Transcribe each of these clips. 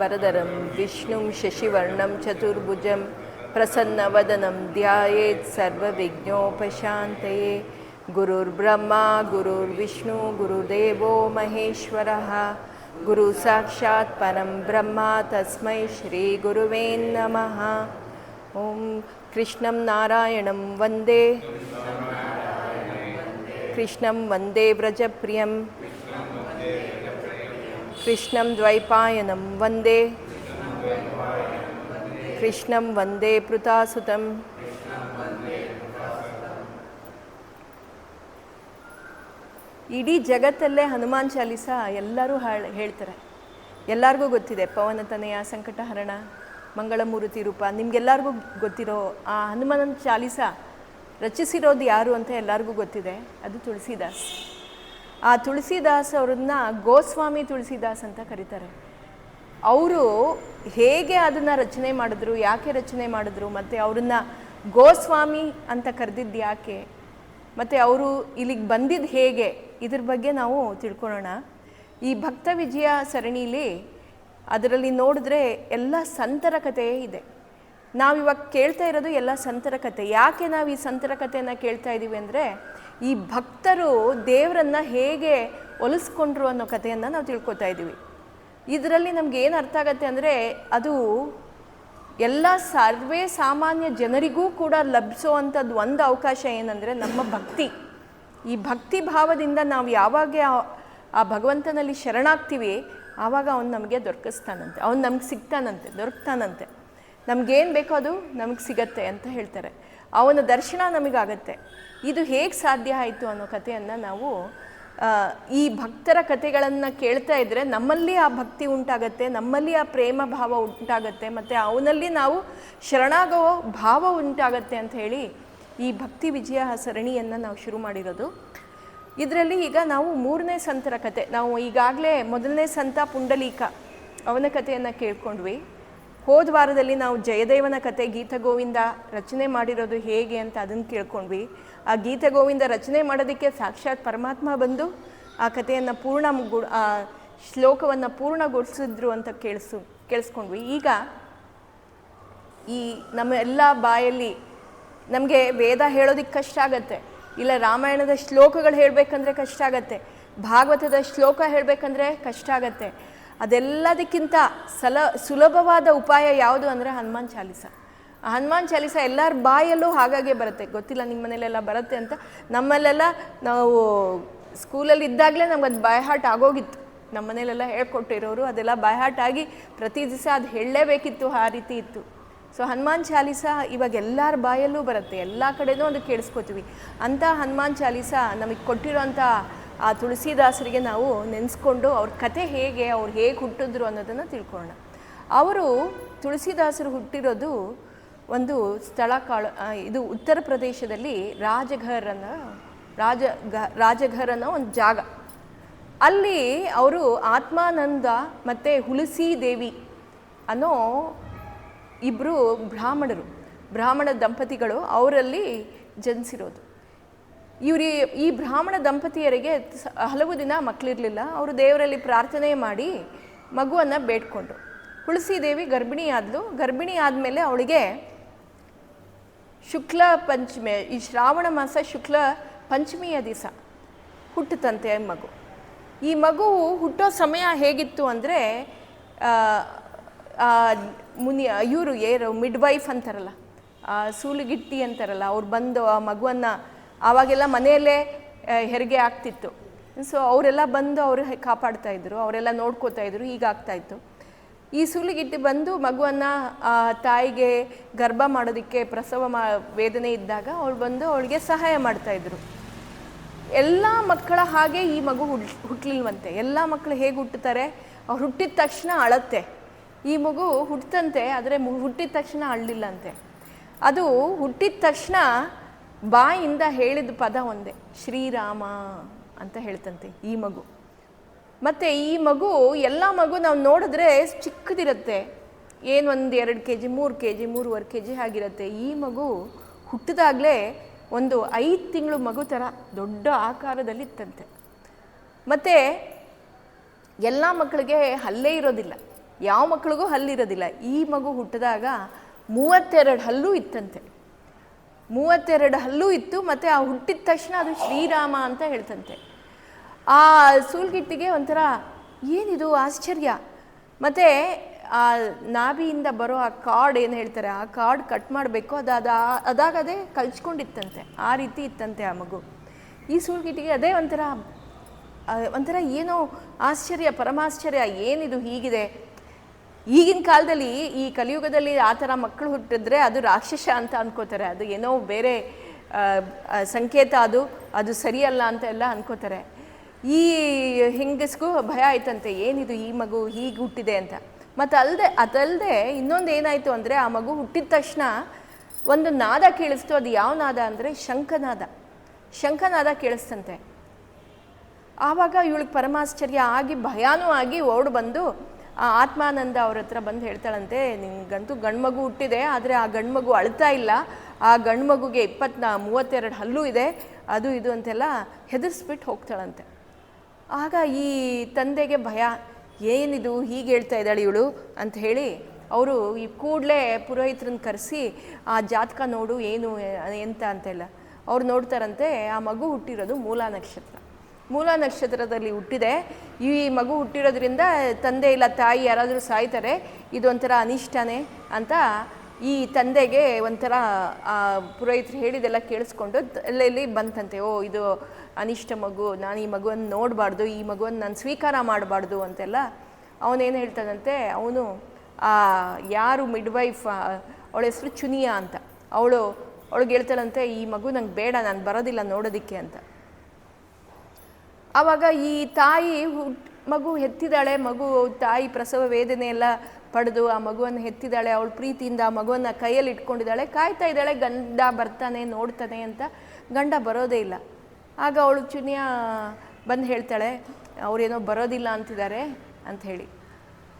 वरदरं विष्णुं शशिवर्णं चतुर्भुजं प्रसन्नवदनं ध्यायेत् सर्वविघ्नोपशान्तये। गुरुर्ब्रह्मा गुरुर्विष्णु गुरुदेवो महेश्वरः गुरुसाक्षात् परं ब्रह्म तस्मै श्रीगुरुवे नमः। ॐ कृष्णं नारायणं वन्दे कृष्णं वन्दे व्रजप्रियं कृष्णं द्वैपायनं वन्दे कृष्णं वन्दे पृथासुतं। ಇಡೀ ಜಗತ್ತಲ್ಲೇ ಹನುಮಾನ್ ಚಾಲಿಸ ಎಲ್ಲರೂ ಹೇಳ್ತಾರೆ, ಎಲ್ಲರಿಗೂ ಗೊತ್ತಿದೆ. ಪವನತನಯ, ಸಂಕಟಹರಣ, ಮಂಗಳಮೂರ್ತಿ ರೂಪ, ನಿಮಗೆಲ್ಲರಿಗೂ ಗೊತ್ತಿರೋ ಆ ಹನುಮಾನ್ ಚಾಲಿಸ ರಚಿಸಿರೋದು ಯಾರು ಅಂತ ಎಲ್ಲರಿಗೂ ಗೊತ್ತಿದೆ. ಅದು ತುಳಸಿದಾಸ್. ಆ ತುಳಸಿದಾಸ್ ಅವ್ರನ್ನ ಗೋಸ್ವಾಮಿ ತುಳಸಿದಾಸ್ ಅಂತ ಕರೀತಾರೆ. ಅವರು ಹೇಗೆ ಅದನ್ನು ರಚನೆ ಮಾಡಿದ್ರು, ಯಾಕೆ ರಚನೆ ಮಾಡಿದ್ರು, ಮತ್ತು ಅವ್ರನ್ನ ಗೋಸ್ವಾಮಿ ಅಂತ ಕರೆದಿದ್ದು ಯಾಕೆ, ಮತ್ತು ಅವರು ಇಲ್ಲಿಗೆ ಬಂದಿದ್ದು ಹೇಗೆ, ಇದ್ರ ಬಗ್ಗೆ ನಾವು ತಿಳ್ಕೊಳ್ಳೋಣ. ಈ ಭಕ್ತ ವಿಜಯ ಸರಣಿಲಿ ಅದರಲ್ಲಿ ನೋಡಿದ್ರೆ ಎಲ್ಲ ಸಂತರ ಕಥೆಯೇ ಇದೆ. ನಾವಿವಾಗ ಕೇಳ್ತಾ ಇರೋದು ಎಲ್ಲ ಸಂತರ ಕಥೆ. ಯಾಕೆ ನಾವು ಈ ಸಂತರ ಕಥೆಯನ್ನು ಕೇಳ್ತಾ ಇದ್ದೀವಿ ಅಂದರೆ, ಈ ಭಕ್ತರು ದೇವರನ್ನು ಹೇಗೆ ಒಲಿಸ್ಕೊಂಡ್ರು ಅನ್ನೋ ಕಥೆಯನ್ನು ನಾವು ತಿಳ್ಕೊತಾ ಇದ್ದೀವಿ. ಇದರಲ್ಲಿ ನಮ್ಗೆ ಏನು ಅರ್ಥ ಆಗತ್ತೆ ಅಂದರೆ, ಅದು ಎಲ್ಲ ಸರ್ವೇ ಸಾಮಾನ್ಯ ಜನರಿಗೂ ಕೂಡ ಲಭಿಸೋವಂಥದ್ದು ಒಂದು ಅವಕಾಶ ಏನಂದರೆ ನಮ್ಮ ಭಕ್ತಿ. ಈ ಭಕ್ತಿ ಭಾವದಿಂದ ನಾವು ಯಾವಾಗ ಆ ಭಗವಂತನಲ್ಲಿ ಶರಣಾಗ್ತೀವಿ ಆವಾಗ ಅವನು ನಮಗೆ ದೊರಕಿಸ್ತಾನಂತೆ, ಅವನು ನಮ್ಗೆ ಸಿಗ್ತಾನಂತೆ, ದೊರಕ್ತಾನಂತೆ. ನಮಗೇನು ಬೇಕೋ ಅದು ನಮಗೆ ಸಿಗತ್ತೆ ಅಂತ ಹೇಳ್ತಾರೆ. ಅವನ ದರ್ಶನ ನಮಗಾಗತ್ತೆ. ಇದು ಹೇಗೆ ಸಾಧ್ಯ ಆಯಿತು ಅನ್ನೋ ಕಥೆಯನ್ನು ನಾವು ಈ ಭಕ್ತರ ಕಥೆಗಳನ್ನು ಕೇಳ್ತಾ ಇದ್ದರೆ ನಮ್ಮಲ್ಲಿ ಆ ಭಕ್ತಿ ಉಂಟಾಗತ್ತೆ, ನಮ್ಮಲ್ಲಿ ಆ ಪ್ರೇಮ ಭಾವ ಉಂಟಾಗತ್ತೆ, ಮತ್ತು ಅವನಲ್ಲಿ ನಾವು ಶರಣಾಗೋ ಭಾವ ಉಂಟಾಗತ್ತೆ ಅಂತ ಹೇಳಿ ಈ ಭಕ್ತಿ ವಿಜಯ ಸರಣಿಯನ್ನು ನಾವು ಶುರು ಮಾಡಿರೋದು. ಇದರಲ್ಲಿ ಈಗ ನಾವು ಮೂರನೇ ಸಂತರ ಕಥೆ, ನಾವು ಈಗಾಗಲೇ ಮೊದಲನೇ ಸಂತ ಪುಂಡಲೀಕ ಅವನ ಕಥೆಯನ್ನು ಕೇಳ್ಕೊಂಡ್ವಿ. ಹೋದ ವಾರದಲ್ಲಿ ನಾವು ಜಯದೇವನ ಕತೆ ಗೀತಗೋವಿಂದ ರಚನೆ ಮಾಡಿರೋದು ಹೇಗೆ ಅಂತ ಅದನ್ನು ಕೇಳ್ಕೊಂಡ್ವಿ. ಆ ಗೀತಗೋವಿಂದ ರಚನೆ ಮಾಡೋದಕ್ಕೆ ಸಾಕ್ಷಾತ್ ಪರಮಾತ್ಮ ಬಂದು ಆ ಕಥೆಯನ್ನು ಆ ಶ್ಲೋಕವನ್ನು ಪೂರ್ಣಗೊಳಿಸಿದ್ರು ಅಂತ ಕೇಳಿಸ್ಕೊಂಡ್ವಿ. ಈಗ ಈ ನಮ್ಮ ಎಲ್ಲ ಬಾಯಲ್ಲಿ ನಮಗೆ ವೇದ ಹೇಳೋದಕ್ಕೆ ಕಷ್ಟ ಆಗತ್ತೆ, ಇಲ್ಲ ರಾಮಾಯಣದ ಶ್ಲೋಕಗಳು ಹೇಳಬೇಕಂದ್ರೆ ಕಷ್ಟ ಆಗತ್ತೆ, ಭಾಗವತದ ಶ್ಲೋಕ ಹೇಳಬೇಕಂದ್ರೆ ಕಷ್ಟ ಆಗತ್ತೆ. ಅದೆಲ್ಲದಕ್ಕಿಂತ ಸುಲಭವಾದ ಉಪಾಯ ಯಾವುದು ಅಂದರೆ ಹನುಮಾನ್ ಚಾಲಿಸ. ಆ ಹನುಮಾನ್ ಚಾಲಿಸ ಎಲ್ಲರ ಬಾಯಲ್ಲೂ ಹಾಗಾಗೆ ಬರುತ್ತೆ. ಗೊತ್ತಿಲ್ಲ ನಿಮ್ಮ ಮನೇಲೆಲ್ಲ ಬರುತ್ತೆ ಅಂತ. ನಮ್ಮಲ್ಲೆಲ್ಲ ನಾವು ಸ್ಕೂಲಲ್ಲಿ ಇದ್ದಾಗಲೇ ನಮ್ಗೆ ಅದು ಬಾಯ್ಹಾಟ್ ಆಗೋಗಿತ್ತು. ನಮ್ಮ ಮನೇಲೆಲ್ಲ ಹೇಳ್ಕೊಟ್ಟಿರೋರು ಅದೆಲ್ಲ ಬಾಯ್ಹಾಟ್ ಆಗಿ ಪ್ರತಿ ದಿವಸ ಅದು ಹೇಳಲೇಬೇಕಿತ್ತು, ಆ ರೀತಿ ಇತ್ತು. ಸೊ ಹನುಮಾನ್ ಚಾಲಿಸ ಇವಾಗ ಎಲ್ಲರ ಬಾಯಲ್ಲೂ ಬರುತ್ತೆ, ಎಲ್ಲ ಕಡೆನೂ ಅದು ಕೇಳಿಸ್ಕೋತೀವಿ. ಅಂಥ ಹನುಮಾನ್ ಚಾಲಿಸ ನಮಗೆ ಕೊಟ್ಟಿರೋಂಥ ಆ ತುಳಸಿದಾಸರಿಗೆ ನಾವು ನೆನೆಸ್ಕೊಂಡು ಅವ್ರ ಕತೆ ಹೇಗೆ, ಅವ್ರು ಹೇಗೆ ಹುಟ್ಟಿದ್ರು ಅನ್ನೋದನ್ನು ತಿಳ್ಕೊಳ್ಳೋಣ. ಅವರು ತುಳಸಿದಾಸರು ಹುಟ್ಟಿರೋದು ಒಂದು ಸ್ಥಳ ಇದು ಉತ್ತರ ಪ್ರದೇಶದಲ್ಲಿ ರಾಜಘರ್ ಅನ್ನೋ ಒಂದು ಜಾಗ. ಅಲ್ಲಿ ಅವರು ಆತ್ಮಾನಂದ ಮತ್ತು ಹುಲಸಿ ದೇವಿ ಅನ್ನೋ ಇಬ್ಬರು ಬ್ರಾಹ್ಮಣ ದಂಪತಿಗಳು ಅವರಲ್ಲಿ ಜನಿಸಿರೋದು. ಈ ಬ್ರಾಹ್ಮಣ ದಂಪತಿಯರಿಗೆ ಹಲವು ದಿನ ಮಕ್ಕಳಿರಲಿಲ್ಲ. ಅವರು ದೇವರಲ್ಲಿ ಪ್ರಾರ್ಥನೆ ಮಾಡಿ ಮಗುವನ್ನು ಬೇಡ್ಕೊಂಡ್ರು. ಹುಲಸಿ ದೇವಿ ಗರ್ಭಿಣಿ ಆದಳು. ಗರ್ಭಿಣಿ ಆದಮೇಲೆ ಅವಳಿಗೆ ಶುಕ್ಲ ಪಂಚಮಿ, ಈ ಶ್ರಾವಣ ಮಾಸ ಶುಕ್ಲ ಪಂಚಮಿಯ ದಿವಸ ಹುಟ್ಟುತ್ತಂತೆ ಮಗು. ಈ ಮಗು ಹುಟ್ಟೋ ಸಮಯ ಹೇಗಿತ್ತು ಅಂದರೆ, ಇವರು ಮಿಡ್ ವೈಫ್ ಅಂತಾರಲ್ಲ, ಸೂಲುಗಿಟ್ಟಿ ಅಂತಾರಲ್ಲ, ಅವ್ರು ಬಂದು ಆ ಮಗುವನ್ನು ಆವಾಗೆಲ್ಲ ಮನೆಯಲ್ಲೇ ಹೆರಿಗೆ ಆಗ್ತಿತ್ತು. ಸೊ ಅವರೆಲ್ಲ ಬಂದು ಅವರು ಕಾಪಾಡ್ತಾಯಿದ್ರು, ಅವರೆಲ್ಲ ನೋಡ್ಕೋತಾಯಿದ್ರು. ಹೀಗಾಗ್ತಾಯಿತ್ತು. ಈ ಸೂಲಿಗಿಟ್ಟಿ ಬಂದು ಮಗುವನ್ನು ತಾಯಿಗೆ ಗರ್ಭ ಮಾಡೋದಕ್ಕೆ ಪ್ರಸವ ವೇದನೆ ಇದ್ದಾಗ ಅವಳು ಬಂದು ಅವಳಿಗೆ ಸಹಾಯ ಮಾಡ್ತಾಯಿದ್ರು. ಎಲ್ಲ ಮಕ್ಕಳ ಹಾಗೆ ಈ ಮಗು ಹುಟ್ಟಲಿಲ್ವಂತೆ. ಎಲ್ಲ ಮಕ್ಕಳು ಹೇಗೆ ಹುಟ್ಟುತ್ತಾರೆ, ಅವ್ರು ಹುಟ್ಟಿದ ತಕ್ಷಣ ಅಳತ್ತೆ. ಈ ಮಗು ಹುಟ್ಟಂತೆ, ಆದರೆ ಹುಟ್ಟಿದ ತಕ್ಷಣ ಅಳಲಿಲ್ಲಂತೆ. ಅದು ಹುಟ್ಟಿದ ತಕ್ಷಣ ಬಾಯಿಂದ ಹೇಳಿದ ಪದ ಒಂದೇ, ಶ್ರೀರಾಮ ಅಂತ ಹೇಳ್ತಂತೆ ಈ ಮಗು. ಮತ್ತು ಈ ಮಗು ಎಲ್ಲ ಮಗು ನಾವು ನೋಡಿದ್ರೆ ಚಿಕ್ಕದಿರುತ್ತೆ, ಏನು 1-2 kg 3 kg 3.5 kg ಆಗಿರುತ್ತೆ. ಈ ಮಗು ಹುಟ್ಟಿದಾಗಲೇ ಒಂದು 5 ತಿಂಗಳು ಮಗು ಥರ ದೊಡ್ಡ ಆಕಾರದಲ್ಲಿ ಇತ್ತಂತೆ. ಮತ್ತು ಎಲ್ಲ ಮಕ್ಕಳಿಗೆ ಹಲ್ಲೇ ಇರೋದಿಲ್ಲ. ಯಾವ ಮಕ್ಕಳಿಗೂ ಹಲ್ಲಿರೋದಿಲ್ಲ. ಈ ಮಗು ಹುಟ್ಟಿದಾಗ 32 ಹಲ್ಲು ಇತ್ತಂತೆ. 32 ಹಲ್ಲು ಇತ್ತು. ಮತ್ತು ಆ ಹುಟ್ಟಿದ ತಕ್ಷಣ ಅದು ಶ್ರೀರಾಮ ಅಂತ ಹೇಳ್ತಂತೆ. ಆ ಸೂಲ್ಗಿತ್ತಿಗೆ ಒಂಥರ ಏನಿದು ಆಶ್ಚರ್ಯ. ಮತ್ತು ಆ ನಾಭಿಯಿಂದ ಬರೋ ಆ ಕಾರ್ಡ್ ಏನು ಹೇಳ್ತಾರೆ, ಆ ಕಾರ್ಡ್ ಕಟ್ ಮಾಡಬೇಕು, ಅದಾಗದೇ ಕಲ್ಚ್ಕೊಂಡಿತ್ತಂತೆ. ಆ ರೀತಿ ಇತ್ತಂತೆ ಆ ಮಗು. ಈ ಸೂಲ್ಗಿತ್ತಿಗೆ ಅದೇ ಒಂಥರ ಏನೋ ಆಶ್ಚರ್ಯ, ಪರಮಾಶ್ಚರ್ಯ, ಏನಿದು ಹೀಗಿದೆ. ಈಗಿನ ಕಾಲದಲ್ಲಿ ಈ ಕಲಿಯುಗದಲ್ಲಿ ಆ ಥರ ಮಕ್ಕಳು ಹುಟ್ಟಿದ್ರೆ ಅದು ರಾಕ್ಷಸ ಅಂತ ಅನ್ಕೋತಾರೆ. ಅದು ಏನೋ ಬೇರೆ ಸಂಕೇತ, ಅದು ಸರಿಯಲ್ಲ ಅಂತ ಎಲ್ಲ ಅನ್ಕೋತಾರೆ. ಈ ಹೆಂಗಸ್ಗೂ ಭಯ ಆಯ್ತಂತೆ, ಏನಿದು ಈ ಮಗು ಹೀಗೆ ಹುಟ್ಟಿದೆ ಅಂತ. ಮತ್ತು ಅದಲ್ಲದೆ ಇನ್ನೊಂದು ಏನಾಯಿತು ಅಂದರೆ, ಆ ಮಗು ಹುಟ್ಟಿದ ತಕ್ಷಣ ಒಂದು ನಾದ ಕೇಳಿಸ್ತು. ಅದು ಯಾವ ನಾದ ಅಂದರೆ ಶಂಖನಾದ ಕೇಳಿಸ್ತಂತೆ. ಆವಾಗ ಇವಳಿಗೆ ಪರಮಾಶ್ಚರ್ಯ ಆಗಿ ಭಯಾನೂ ಆಗಿ ಓಡ್ ಬಂದು ಆ ಆತ್ಮಾನಂದ ಅವ್ರ ಹತ್ರ ಬಂದು ಹೇಳ್ತಾಳಂತೆ, ನಿನ್ಗಂತೂ ಗಂಡು ಮಗು ಹುಟ್ಟಿದೆ, ಆದರೆ ಆ ಗಂಡು ಮಗು ಅಳ್ತಾ ಇಲ್ಲ, ಆ ಗಂಡು ಮಗುಗೆ 32 ಹಲ್ಲು ಇದೆ, ಅದು ಇದು ಅಂತೆಲ್ಲ ಹೆದರ್ಸ್ಬಿಟ್ಟು ಹೋಗ್ತಾಳಂತೆ. ಆಗ ಈ ತಂದೆಗೆ ಭಯ, ಏನಿದು ಹೀಗೆ ಹೇಳ್ತಾ ಇದ್ದಾಳೆ ಇವಳು ಅಂತ ಹೇಳಿ ಅವರು ಈ ಕೂಡಲೇ ಪುರೋಹಿತರನ್ನ ಕರೆಸಿ ಆ ಜಾತಕ ನೋಡು ಏನು ಎಂತ ಅಂತೆಲ್ಲ ಅವ್ರು ನೋಡ್ತಾರಂತೆ. ಆ ಮಗು ಹುಟ್ಟಿರೋದು ಮೂಲ ನಕ್ಷತ್ರದಲ್ಲಿ ಹುಟ್ಟಿದೆ. ಈ ಮಗು ಹುಟ್ಟಿರೋದ್ರಿಂದ ತಂದೆ ಇಲ್ಲ ತಾಯಿ ಯಾರಾದರೂ ಸಾಯ್ತಾರೆ, ಇದು ಒಂಥರ ಅನಿಷ್ಟನೇ ಅಂತ ಈ ತಂದೆಗೆ ಒಂಥರ ಆ ಪುರೋಹಿತರು ಹೇಳಿದೆಲ್ಲ ಕೇಳಿಸ್ಕೊಂಡು ಎಲ್ಲೆಲ್ಲಿ ಬಂತಂತೆ. ಓ, ಇದು ಅನಿಷ್ಟ ಮಗು, ನಾನು ಈ ಮಗುವನ್ನು ನೋಡಬಾರ್ದು, ಈ ಮಗುವನ್ನು ನಾನು ಸ್ವೀಕಾರ ಮಾಡಬಾರ್ದು ಅಂತೆಲ್ಲ ಅವನೇನು ಹೇಳ್ತಾನಂತೆ. ಅವನು ಯಾರು ಮಿಡ್ವೈಫ್, ಅವಳ ಹೆಸರು ಚುನಿಯಾ ಅಂತ, ಅವಳಿಗೆ ಹೇಳ್ತಾಳಂತೆ, ಈ ಮಗು ನಂಗೆ ಬೇಡ, ನಾನು ಬರೋದಿಲ್ಲ ನೋಡೋದಕ್ಕೆ ಅಂತ. ಆವಾಗ ಈ ತಾಯಿ ಮಗು ಹೆತ್ತಿದ್ದಾಳೆ, ತಾಯಿ ಪ್ರಸವ ವೇದನೆ ಎಲ್ಲ ಪಡೆದು ಆ ಮಗುವನ್ನು ಹೆತ್ತಿದ್ದಾಳೆ. ಅವಳು ಪ್ರೀತಿಯಿಂದ ಆ ಮಗುವನ್ನು ಕೈಯಲ್ಲಿ ಇಟ್ಕೊಂಡಿದ್ದಾಳೆ, ಕಾಯ್ತಾ ಇದ್ದಾಳೆ ಗಂಡ ಬರ್ತಾನೆ ನೋಡ್ತಾನೆ ಅಂತ. ಗಂಡ ಬರೋದೇ ಇಲ್ಲ. ಆಗ ಅವಳು ಚುನಿಯಾ ಬಂದು ಹೇಳ್ತಾಳೆ, ಅವರೇನೋ ಬರೋದಿಲ್ಲ ಅಂತಿದ್ದಾರೆ ಅಂತ ಹೇಳಿ.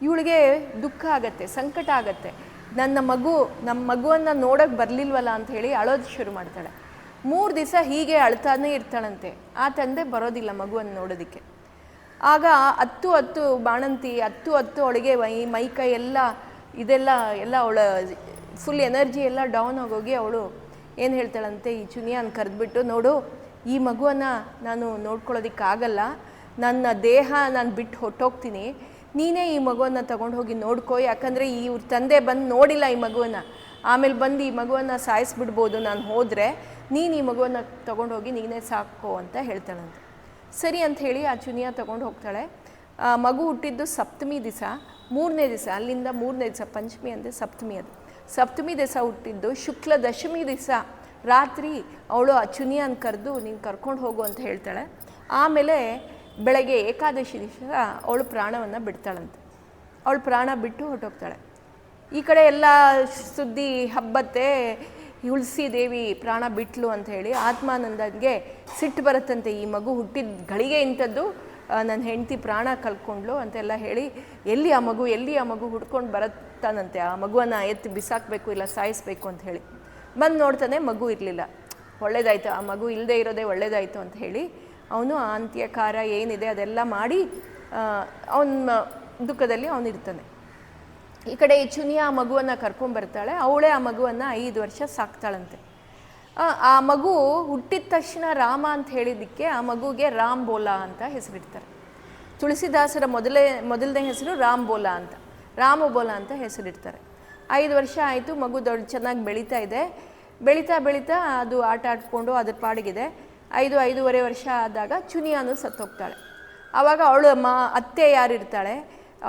ಇವಳಿಗೆ ದುಃಖ ಆಗತ್ತೆ, ಸಂಕಟ ಆಗತ್ತೆ. ನಮ್ಮ ಮಗುವನ್ನು ನೋಡೋಕ್ಕೆ ಬರಲಿಲ್ವಲ್ಲ ಅಂತ ಹೇಳಿ ಅಳೋದು ಶುರು ಮಾಡ್ತಾಳೆ. 3 ದಿವಸ ಹೀಗೆ ಅಳ್ತಾನೇ ಇರ್ತಾಳಂತೆ. ಆ ತಂದೆ ಬರೋದಿಲ್ಲ ಮಗುವನ್ನು ನೋಡೋದಕ್ಕೆ. ಆಗ ಹತ್ತು ಬಾಣಂತಿ ಅವಳಿಗೆ ಮೈಕೈ ಎಲ್ಲ ಎಲ್ಲ ಅವಳ ಫುಲ್ ಎನರ್ಜಿ ಎಲ್ಲ ಡೌನ್ ಆಗೋಗಿ ಅವಳು ಏನು ಹೇಳ್ತಾಳಂತೆ, ಈ ಚುನಿಯಾನ ಕರೆದ್ಬಿಟ್ಟು, ನೋಡು, ಈ ಮಗುವನ್ನು ನಾನು ನೋಡ್ಕೊಳ್ಳೋದಕ್ಕಾಗಲ್ಲ, ನನ್ನ ದೇಹ ನಾನು ಬಿಟ್ಟು ಹೊಟ್ಟೋಗ್ತೀನಿ, ನೀನೇ ಈ ಮಗುವನ್ನು ತಗೊಂಡು ಹೋಗಿ ನೋಡ್ಕೋ, ಯಾಕಂದರೆ ಇವ್ರ ತಂದೆ ಬಂದು ನೋಡಿಲ್ಲ ಈ ಮಗುವನ್ನು, ಆಮೇಲೆ ಬಂದು ಈ ಮಗುವನ್ನು ಸಾಯಿಸ್ಬಿಡ್ಬೋದು ನಾನು ಹೋದರೆ, ನೀನು ಈ ಮಗುವನ್ನು ತೊಗೊಂಡೋಗಿ ನೀನೇ ಸಾಕೋ ಅಂತ ಹೇಳ್ತಾಳಂತೆ. ಸರಿ ಅಂತ ಹೇಳಿ ಆ ಚುನಿಯಾ ತೊಗೊಂಡು ಹೋಗ್ತಾಳೆ. ಮಗು ಹುಟ್ಟಿದ್ದು ಸಪ್ತಮಿ ದಿವಸ, 3ನೇ ದಿವಸ, ಅಲ್ಲಿಂದ 3ನೇ ದಿವಸ, ಪಂಚಮಿ ಅಂದರೆ ಸಪ್ತಮಿ, ಅದು ಸಪ್ತಮಿ ದಿವಸ ಹುಟ್ಟಿದ್ದು. ಶುಕ್ಲ ದಶಮಿ ದಿವಸ ರಾತ್ರಿ ಅವಳು ಆ ಚುನಿಯಾನ ಕರೆದು ನೀನು ಕರ್ಕೊಂಡು ಹೋಗು ಅಂತ ಹೇಳ್ತಾಳೆ. ಆಮೇಲೆ ಬೆಳಗ್ಗೆ ಏಕಾದಶಿ ದಿವಸ ಅವಳು ಪ್ರಾಣವನ್ನು ಬಿಡ್ತಾಳಂತೆ. ಅವಳು ಪ್ರಾಣ ಬಿಟ್ಟು ಹೊರಟೋಗ್ತಾಳೆ. ಈ ಕಡೆ ಎಲ್ಲ ಸುದ್ದಿ ಹಬ್ಬತ್ತೆ, ಹುಲ್ಸಿ ದೇವಿ ಪ್ರಾಣ ಬಿಟ್ಲು ಅಂತ ಹೇಳಿ ಆತ್ಮಾನಂದನಿಗೆ ಸಿಟ್ಟು ಬರುತ್ತಂತೆ. ಈ ಮಗು ಹುಟ್ಟಿದ ಗಳಿಗೆ ಇಂಥದ್ದು, ನನ್ನ ಹೆಂಡತಿ ಪ್ರಾಣ ಕಳ್ಕೊಂಡ್ಲು ಅಂತೆಲ್ಲ ಹೇಳಿ, ಎಲ್ಲಿ ಆ ಮಗು ಹುಡ್ಕೊಂಡು ಬರುತ್ತಾನಂತೆ. ಆ ಮಗುವನ್ನು ಎತ್ತಿ ಬಿಸಾಕಬೇಕು, ಇಲ್ಲ ಸಾಯಿಸಬೇಕು ಅಂತ ಹೇಳಿ ಬಂದು ನೋಡ್ತಾನೆ, ಮಗು ಇರಲಿಲ್ಲ. ಒಳ್ಳೇದಾಯಿತು, ಆ ಮಗು ಇಲ್ಲದೆ ಇರೋದೇ ಒಳ್ಳೇದಾಯಿತು ಅಂತ ಹೇಳಿ ಅವನು ಅಂತ್ಯಕಾರ ಏನಿದೆ ಅದೆಲ್ಲ ಮಾಡಿ ಅವನ ದುಃಖದಲ್ಲಿ ಅವನಿರ್ತಾನೆ. ಈ ಕಡೆ ಈ ಚುನಿಯಾ ಆ ಮಗುವನ್ನು ಕರ್ಕೊಂಬರ್ತಾಳೆ. ಅವಳೇ ಆ ಮಗುವನ್ನು 5 ವರ್ಷ ಸಾಕ್ತಾಳಂತೆ. ಆ ಮಗು ಹುಟ್ಟಿದ ತಕ್ಷಣ ರಾಮ ಅಂತ ಹೇಳಿದ್ದಕ್ಕೆ ಆ ಮಗುಗೆ ರಾಮ್ ಬೋಲಾ ಅಂತ ಹೆಸರಿಡ್ತಾರೆ. ತುಳಸಿದಾಸರ ಮೊದಲನೇ ಹೆಸರು ರಾಮ್ ಬೋಲಾ ಅಂತ, ರಾಮಬೋಲಾ ಅಂತ ಹೆಸರಿಡ್ತಾರೆ. 5 ವರ್ಷ ಆಯಿತು, ಮಗು ಚೆನ್ನಾಗಿ ಬೆಳೀತಾ ಇದೆ. ಬೆಳೀತಾ ಅದು ಆಟ ಆಡ್ಕೊಂಡು ಅದ್ರ ಪಾಡಿಗಿದೆ. 5-5.5 ವರ್ಷ ಆದಾಗ ಚುನಿಯಾನು ಸತ್ತೋಗ್ತಾಳೆ. ಆವಾಗ ಅವಳು ಅತ್ತೆ ಯಾರಿರ್ತಾಳೆ,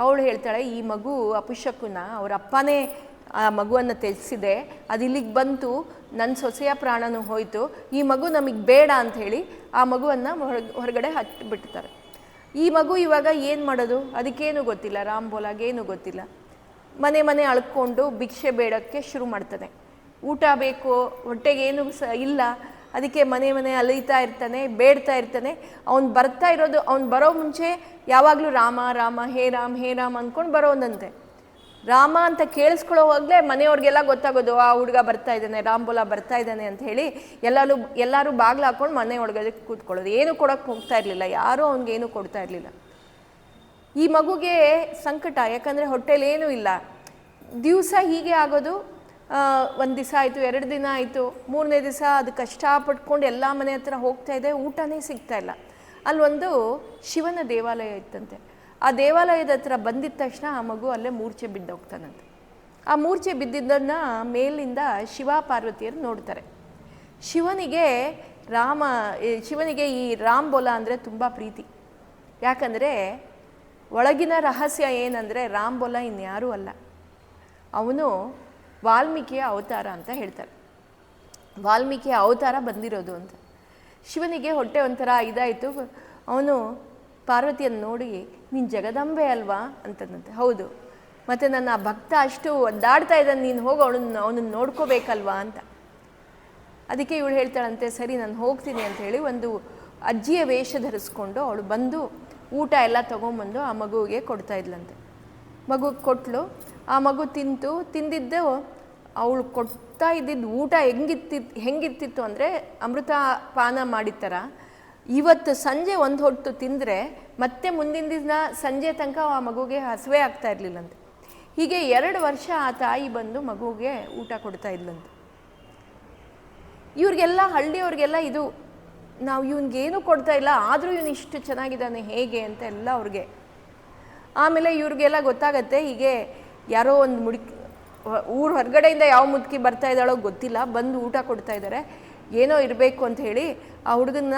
ಅವಳು ಹೇಳ್ತಾಳೆ, ಈ ಮಗು ಅಪುಷಕ್ಕನ ಅವ್ರ ಅಪ್ಪನೇ ಆ ಮಗುವನ್ನು ತೆಗೆಸಿದೆ, ಅದು ಇಲ್ಲಿಗೆ ಬಂತು, ನನ್ನ ಸೊಸೆಯ ಪ್ರಾಣನೂ ಹೋಯಿತು, ಈ ಮಗು ನಮಗೆ ಬೇಡ ಅಂಥೇಳಿ ಆ ಮಗುವನ್ನು ಹೊರಗಡೆ ಹಚ್ಚಿಬಿಡ್ತಾರೆ. ಈ ಮಗು ಇವಾಗ ಏನು ಮಾಡೋದು, ಅದಕ್ಕೇನು ಗೊತ್ತಿಲ್ಲ, ರಾಮ್ ಬೋಲಾಗೇನು ಗೊತ್ತಿಲ್ಲ. ಮನೆ ಅಳ್ಕೊಂಡು ಭಿಕ್ಷೆ ಬೇಡೋಕ್ಕೆ ಶುರು ಮಾಡ್ತಾನೆ. ಊಟ ಬೇಕು, ಹೊಟ್ಟೆಗೇನು ಇಲ್ಲ, ಅದಕ್ಕೆ ಮನೆ ಅಲೀತಾ ಇರ್ತಾನೆ, ಬೇಡ್ತಾ ಇರ್ತಾನೆ. ಅವ್ನು ಬರೋ ಮುಂಚೆ ಯಾವಾಗಲೂ ರಾಮ ರಾಮ ಹೇ ರಾಮ್ ಅಂದ್ಕೊಂಡು ಬರೋದಂತೆ. ರಾಮ ಅಂತ ಕೇಳಿಸ್ಕೊಳ್ಳೋವಾಗಲೇ ಮನೆಯವ್ರಿಗೆಲ್ಲ ಗೊತ್ತಾಗೋದು, ಆ ಹುಡುಗ ಬರ್ತಾ ಇದ್ದಾನೆ, ರಾಮ್ಬೋಲಾ ಬರ್ತಾ ಇದ್ದಾನೆ ಅಂತ ಹೇಳಿ ಎಲ್ಲರೂ ಬಾಗಿಲು ಹಾಕ್ಕೊಂಡು ಮನೆ ಒಳಗಡೆ ಕೂತ್ಕೊಳ್ಳೋದು. ಏನು ಕೊಡೋಕ್ಕೆ ಹೋಗ್ತಾ ಇರಲಿಲ್ಲ, ಯಾರೂ ಅವ್ನಿಗೇನು ಕೊಡ್ತಾ ಇರಲಿಲ್ಲ. ಈ ಮಗುಗೆ ಸಂಕಟ, ಯಾಕಂದರೆ ಹೊಟ್ಟೆಲಿ ಏನೂ ಇಲ್ಲ. ದಿವಸ ಹೀಗೆ ಆಗೋದು. ಒಂದು ದಿವಸ ಆಯಿತು, 2 ದಿನ ಆಯಿತು, 3ನೇ ದಿವಸ ಅದು ಕಷ್ಟಪಟ್ಕೊಂಡು ಎಲ್ಲ ಮನೆ ಹತ್ರ ಹೋಗ್ತಾ ಇದೆ, ಊಟನೇ ಸಿಗ್ತಾ ಇಲ್ಲ. ಅಲ್ಲೊಂದು ಶಿವನ ದೇವಾಲಯ ಇತ್ತಂತೆ. ಆ ದೇವಾಲಯದ ಹತ್ರ ಬಂದಿದ್ದ ತಕ್ಷಣ ಆ ಮಗು ಅಲ್ಲೇ ಮೂರ್ಛೆ ಬಿದ್ದೋಗ್ತಾನಂತೆ. ಆ ಮೂರ್ಛೆ ಬಿದ್ದಿದ್ದನ್ನು ಮೇಲಿಂದ ಶಿವ ಪಾರ್ವತಿಯರು ನೋಡ್ತಾರೆ. ಶಿವನಿಗೆ ಈ ರಾಮ್ ಬೋಲಾ ಅಂದರೆ ತುಂಬ ಪ್ರೀತಿ. ಯಾಕಂದರೆ ಒಳಗಿನ ರಹಸ್ಯ ಏನಂದರೆ ರಾಮ್ ಬೋಲಾ ಇನ್ಯಾರೂ ಅಲ್ಲ, ಅವನು ವಾಲ್ಮೀಕಿಯ ಅವತಾರ ಅಂತ ಹೇಳ್ತಾರೆ. ವಾಲ್ಮೀಕಿಯ ಅವತಾರ ಬಂದಿರೋದು ಅಂತ. ಶಿವನಿಗೆ ಹೊಟ್ಟೆ ಒಂಥರ ಇದಾಯಿತು. ಅವನು ಪಾರ್ವತಿಯನ್ನು ನೋಡಿ, ನೀನು ಜಗದಂಬೆ ಅಲ್ವಾ ಅಂತಂದಂತೆ. ಹೌದು, ಮತ್ತು ನನ್ನ ಭಕ್ತ ಅಷ್ಟು ಒದ್ದಾಡ್ತಾ ಇದ್ದಾನೆ, ನೀನು ಹೋಗಿ ಅವನನ್ನು ನೋಡ್ಕೋಬೇಕಲ್ವಾ ಅಂತ. ಅದಕ್ಕೆ ಇವಳು ಹೇಳ್ತಾಳಂತೆ, ಸರಿ ನಾನು ಹೋಗ್ತೀನಿ ಅಂಥೇಳಿ ಒಂದು ಅಜ್ಜಿಯ ವೇಷ ಧರಿಸ್ಕೊಂಡು ಅವಳು ಬಂದು ಊಟ ಎಲ್ಲ ತೊಗೊಂಬಂದು ಆ ಮಗುವಿಗೆ ಕೊಡ್ತಾ ಇದ್ಲಂತೆ. ಮಗುಗೆ ಕೊಟ್ಟಳು. ಆ ಮಗು ತಿಂದಿದ್ದು ಅವಳು ಕೊಡ್ತಾ ಇದ್ದಿದ್ದು ಊಟ ಹೆಂಗಿರ್ತಿತ್ತು ಅಂದರೆ ಅಮೃತ ಪಾನ ಮಾಡಿದ ಥರ. ಇವತ್ತು ಸಂಜೆ ಒಂದು ಹೊತ್ತು ತಿಂದರೆ ಮತ್ತೆ ಮುಂದಿನ ದಿನ ಸಂಜೆ ತನಕ ಆ ಮಗುಗೆ ಹಸಿವೆ ಆಗ್ತಾ ಇರಲಿಲ್ಲಂತೆ. ಹೀಗೆ 2 ವರ್ಷ ಆ ತಾಯಿ ಬಂದು ಮಗುಗೆ ಊಟ ಕೊಡ್ತಾ ಇದ್ಲಂತೆ. ಇವ್ರಿಗೆಲ್ಲ, ಹಳ್ಳಿಯವ್ರಿಗೆಲ್ಲ ಇದು, ನಾವು ಇವನಿಗೇನು ಕೊಡ್ತಾ ಇಲ್ಲ, ಆದರೂ ಇವನು ಇಷ್ಟು ಚೆನ್ನಾಗಿದ್ದಾನೆ ಹೇಗೆ ಅಂತ ಎಲ್ಲ ಅವ್ರಿಗೆ. ಆಮೇಲೆ ಇವ್ರಿಗೆಲ್ಲ ಗೊತ್ತಾಗತ್ತೆ, ಹೀಗೆ ಯಾರೋ ಒಂದು ಊರು ಹೊರಗಡೆಯಿಂದ ಯಾವ ಮುದುಕಿ ಬರ್ತಾ ಇದ್ದಾಳೋ ಗೊತ್ತಿಲ್ಲ, ಬಂದು ಊಟ ಕೊಡ್ತಾ ಇದ್ದಾರೆ, ಏನೋ ಇರಬೇಕು ಅಂತ ಹೇಳಿ ಆ ಹುಡುಗನ್ನ